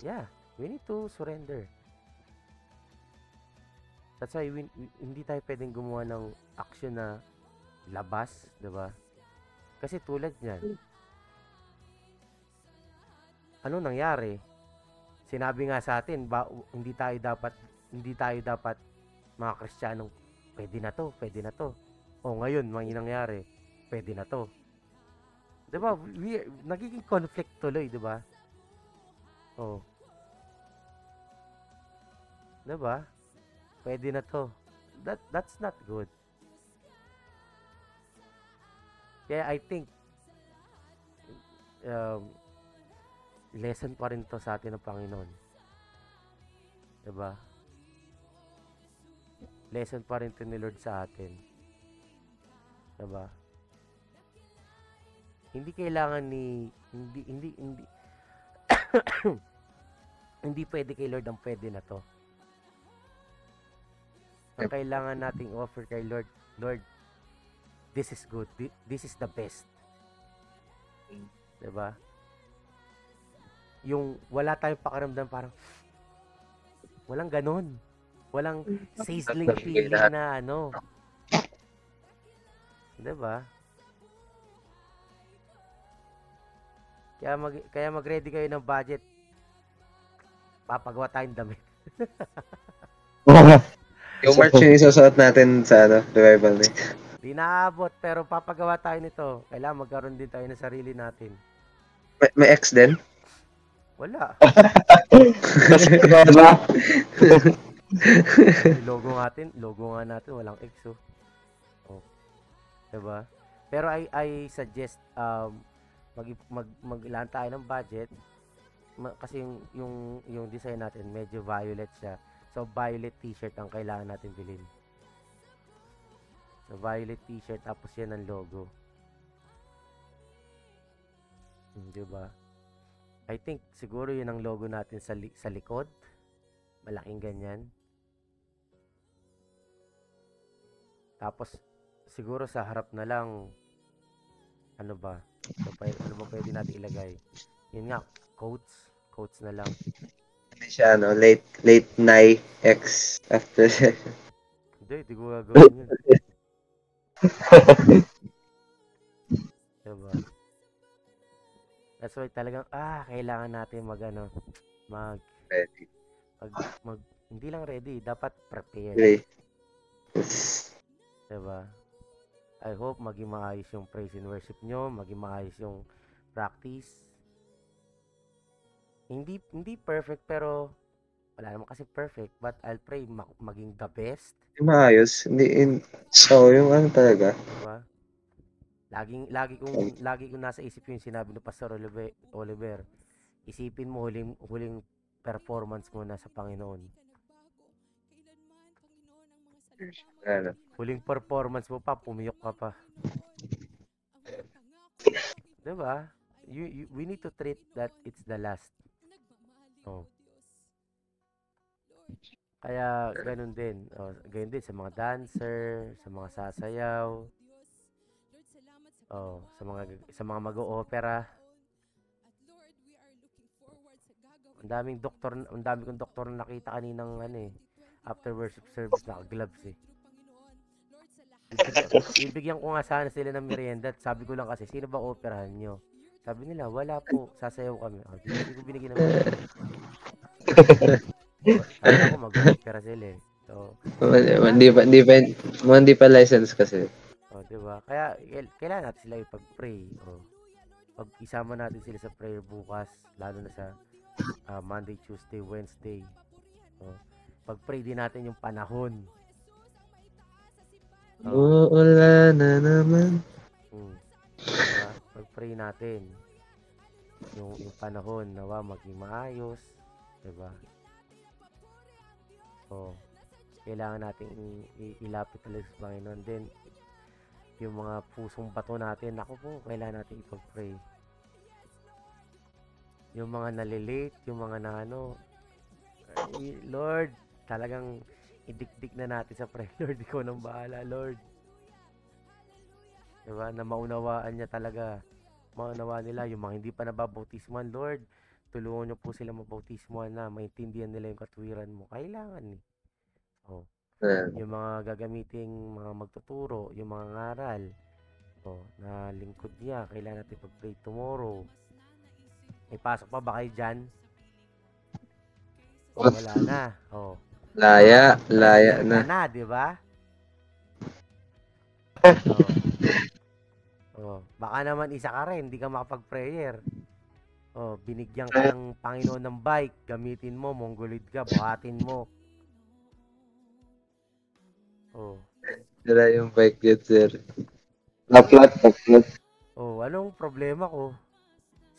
Yeah, we need to surrender. That's why hindi tayo pwedeng gumawa ng action na labas, 'di ba? Kasi tulad niyan, ano nangyari? Sinabi nga sa atin, hindi tayo dapat mga Kristiyanong pwede na to. O ngayon, may nangyari, pwede na to. 'Di ba? Nagiging conflict tuloy, 'di ba? Oh, 'di ba? Pwede na to. That's not good. Kaya I think um, lesson pa rin to sa atin ng Panginoon. 'Di ba? Lesson pa rin to ni Lord sa atin. 'Di ba? Hindi kailangan ni hindi hindi pwede kay Lord ang pwede na to. Ang kailangan nating offer kay Lord, Lord, this is good. This is the best. 'Di ba? Yung wala tayong pakiramdam parang walang ganun. Walang sizzling feeling na ano. 'Di ba? Kaya mag-ready kayo ng budget. Papagawa tayong damit. Yung merch yung isusuot natin sa revival night. Di naabot pero papagawa tayo nito. Kailangan magkaroon din tayo ng sarili natin. May X din? Wala. Diba? Logo nga natin walang X oh. Oh. 'Di ba? Pero I suggest maglaan tayo ng budget kasi yung design natin medyo violet siya. So violet t-shirt ang kailangan natin bilhin. So violet t-shirt tapos yan ang logo. Di ba? I think siguro yun ang logo natin sa likod. Malaking ganyan. Tapos siguro sa harap na lang ano ba? So, ano ba pwede natin ilagay? Yun nga, quotes na lang. Hindi siya, late night X after session. Hindi ko gagawin yun. Diba? That's why talagang, kailangan natin Ready. hindi lang ready, dapat prepared. Okay. Diba? I hope maging maayos yung praise and worship nyo, maging maayos yung practice. Hindi perfect pero wala naman kasi perfect, but I'll pray maging the best. Maayos. So, yung ano talaga. Diba? Lagi kong nasa isip yung sinabi ni Pastor Oliver. Isipin mo huling performance mo na sa Panginoon. Ano? Huling performance mo pa, pumiyok ka pa. Diba? We need to treat that it's the last. Oh. Kaya ganun din. Ganun din sa mga dancer, sa mga sasayaw. Sa mga mag-o-opera. Ang dami kong doktor na nakita kaninang after worship service naka-gloves eh. Bibigyan ko nga sana sila ng merienda at sabi ko lang kasi, sino ba operahan nyo? Sabi nila, wala po, sasayaw kami. Hindi ko binigyan ng merienda. Sabi ko mag-opera sila eh. So, hindi pa license kasi. diba? Kaya kailangan natin sila ipag-pray. Pag isama natin sila sa prayer bukas, lalo na sa Monday, Tuesday, Wednesday. Pag-pray din natin yung panahon. Wala na naman. Diba? Pag-pray natin yung panahon nawa maging maayos. Diba? Kailangan natin ilapit talaga sa Panginoon din. Yung mga pusong bato natin, ako po, kailangan natin ipag-pray. Yung mga nalilate, yung mga Lord, talagang idikdik na natin sa prayer. Lord, ikaw nang bahala, Lord. Diba? Na maunawaan niya talaga. Maunawaan nila yung mga hindi pa nababautismuhan, Lord. Tulungan niyo po sila mabautismuhan na maintindihan nila yung katwiran mo. Kailangan eh. yung mga gagamiting mga magtuturo, yung mga ngaral, na lingkod niya, kailangan natin pag-pray tomorrow. May pasok pa ba kayo dyan? Wala na. Laya Clear na. ka na, di ba? Baka naman isa ka rin, hindi ka makapag-prayer. Binigyan ka ng Panginoon ng bike, gamitin mo, mongolid ka, buhatin mo. Sira yung bike yun, sir. Na-flat. Anong problema ko?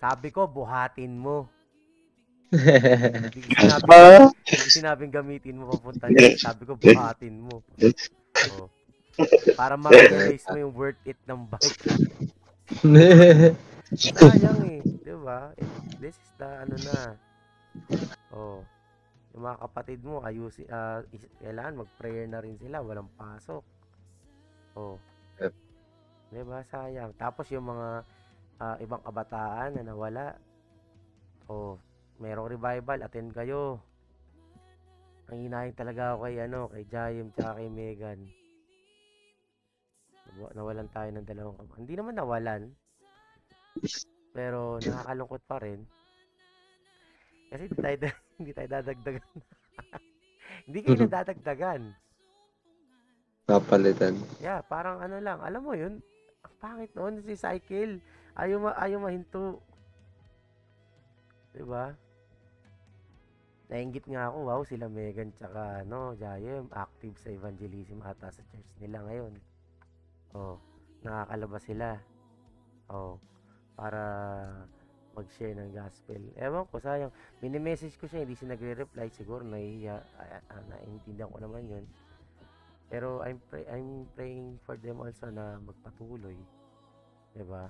Sabi ko, buhatin mo. Hindi ko sinabing gamitin mo papunta dyan. Sabi ko, buhatin mo. Para ma-realize mo yung worth it ng bike. Sayang eh. Diba? This is the yung mga kapatid mo, kailangan mag-prayer na rin sila. Walang pasok. Diba? Sayang. Tapos yung mga ibang kabataan na nawala. Merong revival, attend kayo. Ang hinahin talaga ako kay Jayem tsaka kay Megan. Nawalan tayo ng dalawang kapatid. Hindi naman nawalan. Pero nakakalungkot pa rin. Kasi hindi tayo dadagdagan. Hindi kayo nadadagdagan. Papalitan. Yeah, parang lang. Alam mo yun, ang pangit noon si Cycle. Ayaw mahinto. Diba? Nainggit nga ako, wow, sila Megan tsaka Jayem, active sa evangelism ata sa church nila ngayon. Nakakalabas sila. Para mag-share ng gospel. Ewan ko, sayang. Mini-message ko siya, hindi siya nagre-reply. Siguro nahihiya. Naiintindihan ko naman yun. Pero I'm praying for them also na magpatuloy. Diba?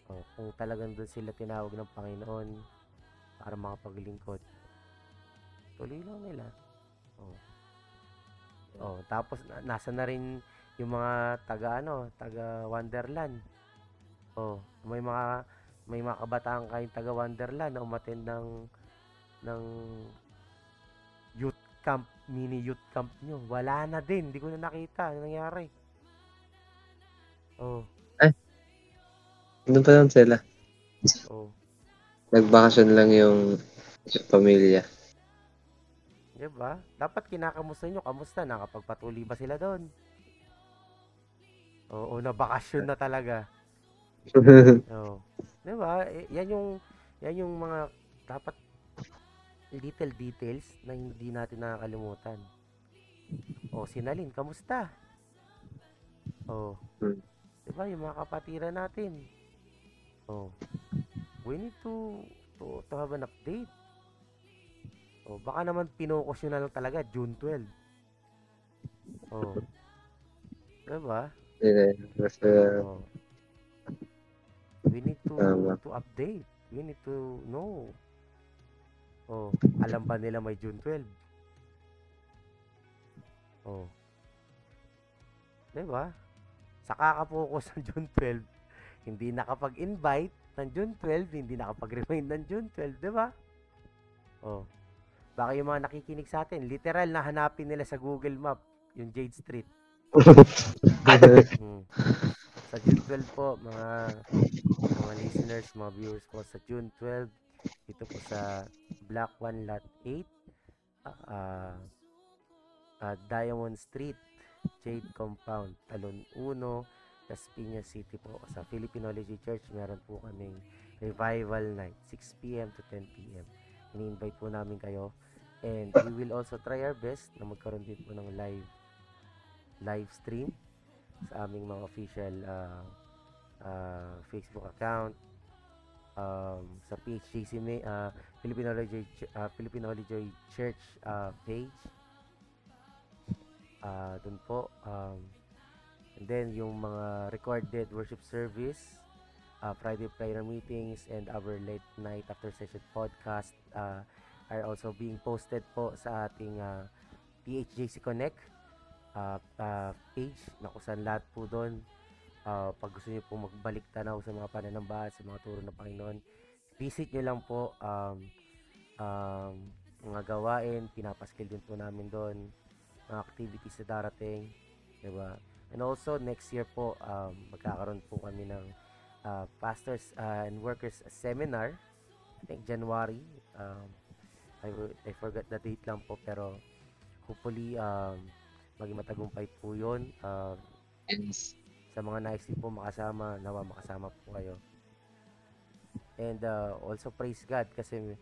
Kung talagang doon sila tinawag ng Panginoon para makapaglingkod, tuloy lang nila. Tapos nasa na rin yung mga taga Wonderland. May mga kabataan kayong taga Wonderland na umattend ng youth camp, mini youth camp nyo. Wala na din, hindi ko na nakita ano nangyari. Ano pa lang sila? Nagbakasyon lang yung pamilya. Diba? Dapat kinakamusta nyo. Kamusta? Nakapagpatuloy ba sila doon? Nabakasyon na talaga. Diba? Yan yung mga dapat little details na hindi natin nakakalimutan. Sinalin, kamusta? Diba? Yung mga kapatiran natin. We need to have an update. Baka naman pinokos nyo na lang talaga June 12. Diba? We need to update. We need to know. Alam ba nila may June 12? Diba? Sa kakapokus ng June 12, hindi nakapag-invite ng June 12, hindi nakapag-remind ng June 12, diba? Baka yung mga nakikinig sa atin, literal na hanapin nila sa Google Map yung Jade Street. Sa June 12 po, mga listeners, mga viewers po, sa June 12, dito po sa Block 1 Lot 8, Diamond Street, Jade Compound, Talon 1, Las Piñas City po. Sa Philippinology Church, meron po kaming revival night, 6 p.m. to 10 p.m. Ini-invite po namin kayo. And we will also try our best na magkaroon din po ng live stream sa aming mga official Facebook account, sa PHJC Philippinology Church page. Dun po. And then yung mga recorded worship service, Friday prayer meetings, and our late night after session podcast are also being posted po sa ating PHJC Connect page, na kung saan lahat po doon, pag gusto niyo po magbalik tanaw sa mga pananambahan, sa mga turo ng Panginoon, visit nyo lang po. Mga gawain, pinapaskil din po namin doon. mga activities na darating, 'di ba? And also next year po magkakaroon po kami ng pastors and workers seminar. I think January. Um, I forgot the date lang po, pero hopefully maging matagumpay po 'yon. Yes. Sa mga nais din po makasama, nawa makasama po kayo. And also praise God kasi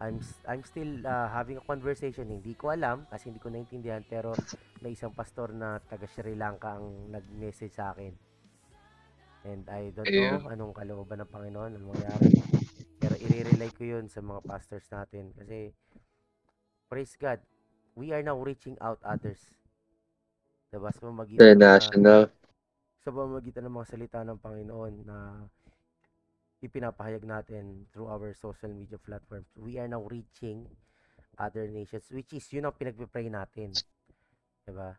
I'm still having a conversation. Hindi ko alam kasi hindi ko naintindihan, pero may isang pastor na taga Sri Lanka ang nag-message sa akin. And I don't know anong kalooban ng Panginoon, anong mangyari. Pero i-relay ko 'yun sa mga pastors natin kasi praise God, we are now reaching out others. Diba? International. Sa pamamagitan ng mga salita ng Panginoon na ipinapahayag natin through our social media platforms, we are now reaching other nations, which is yun ang pinagpipray natin. Diba?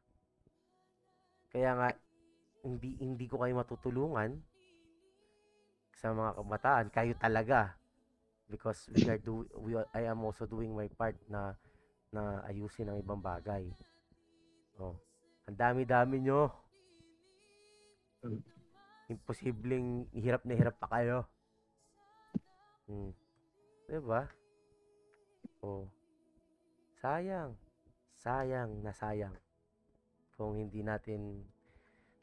Kaya nga, hindi ko kayo matutulungan sa mga kabataan, kayo talaga. Because I am also doing my part na ayusin ang ibang bagay. Oh, ang dami-dami nyo. Imposibleng hirap na hirap pa kayo. Diba? Oh. Sayang na sayang kung hindi natin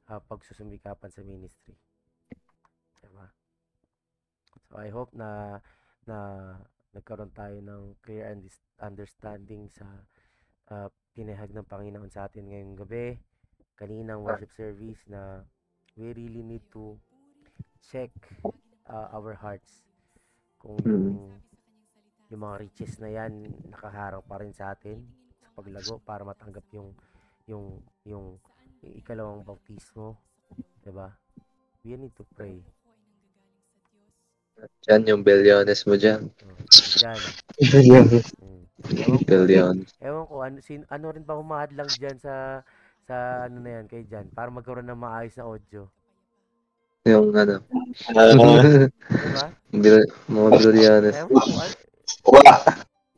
pagsusumikapan sa ministry. Diba? So I hope na nagkaroon tayo ng clear understanding sa pinahag ng Panginoon sa atin ngayong gabi, kaninang worship service, na we really need to check our hearts kung yung mga riches na yan nakaharang pa rin sa atin sa paglago para matanggap yung ikalawang bautismo, 'di ba? We need to pray. Diyan yung bilyones mo dyan. Diyan. Ewan ko ano rin ba humahadlang diyan sa ano na yan kay Jan para magkaroon ng maayos na audio. Yung ano. Diba? Mga bilyones. Ewan ko.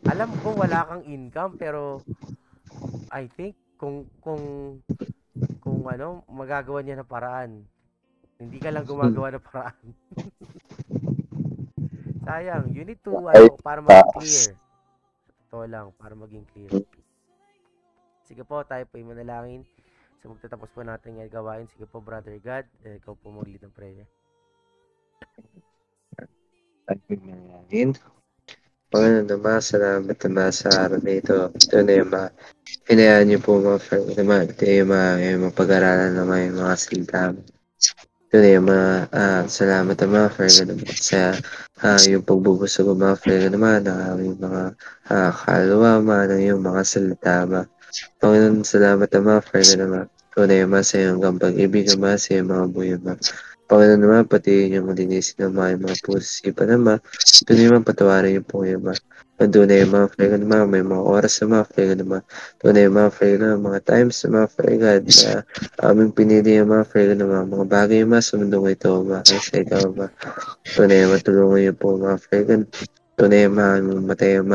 Alam ko wala kang income, pero I think kung ano, magagawa niya ng paraan. Hindi ka lang gumagawa ng paraan. Sayang, you need to para maging clear. Ito lang, para maging clear. Sige po, tayo po yung manalangin. So magtatapos po natin yung gawain. Sige po, Brother God, ikaw po mag-lead ng prayer. Manalangin. Panginoon naman, salamat naman sa araw na ito. Ito na yung hinayaan niyo po mga friend naman. Ito yung pag-aralan naman yung mga salita. Ito na yung salamat naman friend naman sa yung pagbubusog ng mga friend naman yung mga kaluluwa man yung mga salita ba. Panginoon, salamat naman friend naman. Ito na yung sa iyong pag-ibig naman sa iyong mga buhay naman. Panginoon naman, pati yung malinisin naman yung mga pusipan naman. Ito na yung patawarin yung po yung doon na yung mga friend naman, may mga oras na mga friend naman. Doon na yung mga friend naman, mga times na mga friend na aming pinili yung mga friend naman, mga bagay naman sa mundong ito ba, sa ikaw ba. Doon na yung matulungan yung po mga friend. Doon na yung mga matay yung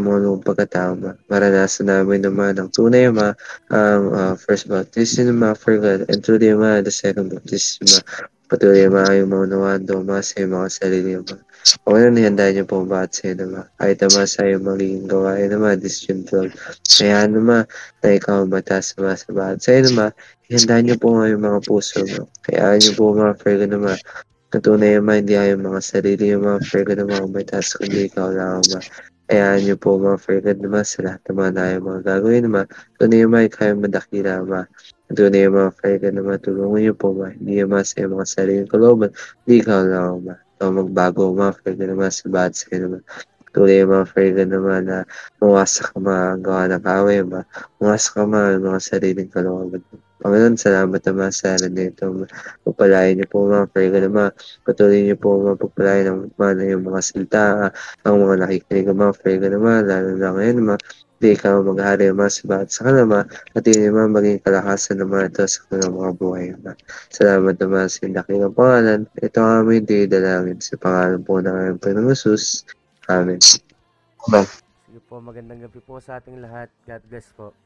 mga nung pagkatao ba. Maranasan namin naman ang tunay yung ang first baptism ng mga friend and truly yung the second baptism patuloy yung mga nawaan doon sa mga sarili mo. O ano nihanda niyo po ba at sa'yo naman? Kahit naman sa iyong magiging gawain naman, decision 12. Kaya naman, na ikaw mataas naman sa bahat. Sa'yo naman, ihanda niyo po nga yung mga puso mo. Kaya niyo po mga prayer naman. Natunay naman, hindi yung mga sarili yung mga prayer naman mataas, kundi ikaw lang naman. Kaya niyo po mga prayer naman sa lahat naman na yung mga gagawin naman. Tunay naman, kayong madakila naman. Tunay yung mga prayer naman, tulungan niyo po ba? Hindi naman sa mga sariling kalooban, hindi ikaw lang naman. Magbago mga friend naman sa bad side naman. Tuloy yung mga friend naman na mawasak ka mga gawa ng away ba. Mawasak ka mga sariling kalooban. Panginoon, salamat naman sa alam nito. Pagpalain niyo po mga friend naman. Patuloy niyo po pagpalain ng yung mga salita, ang mga nakikinig ng mga friend naman, lalo na ngayon naman. Hindi ikaw maghari naman sa bawat sa kanama at hindi naman maging kalakasan naman ito sa kanilang mga buhay naman. Salamat naman sa laki ng pangalan. Ito ang aming dalangin sa pangalan po ng aming Panginoong Jesus. Amen. Sige po, magandang gabi po sa ating lahat. God bless po.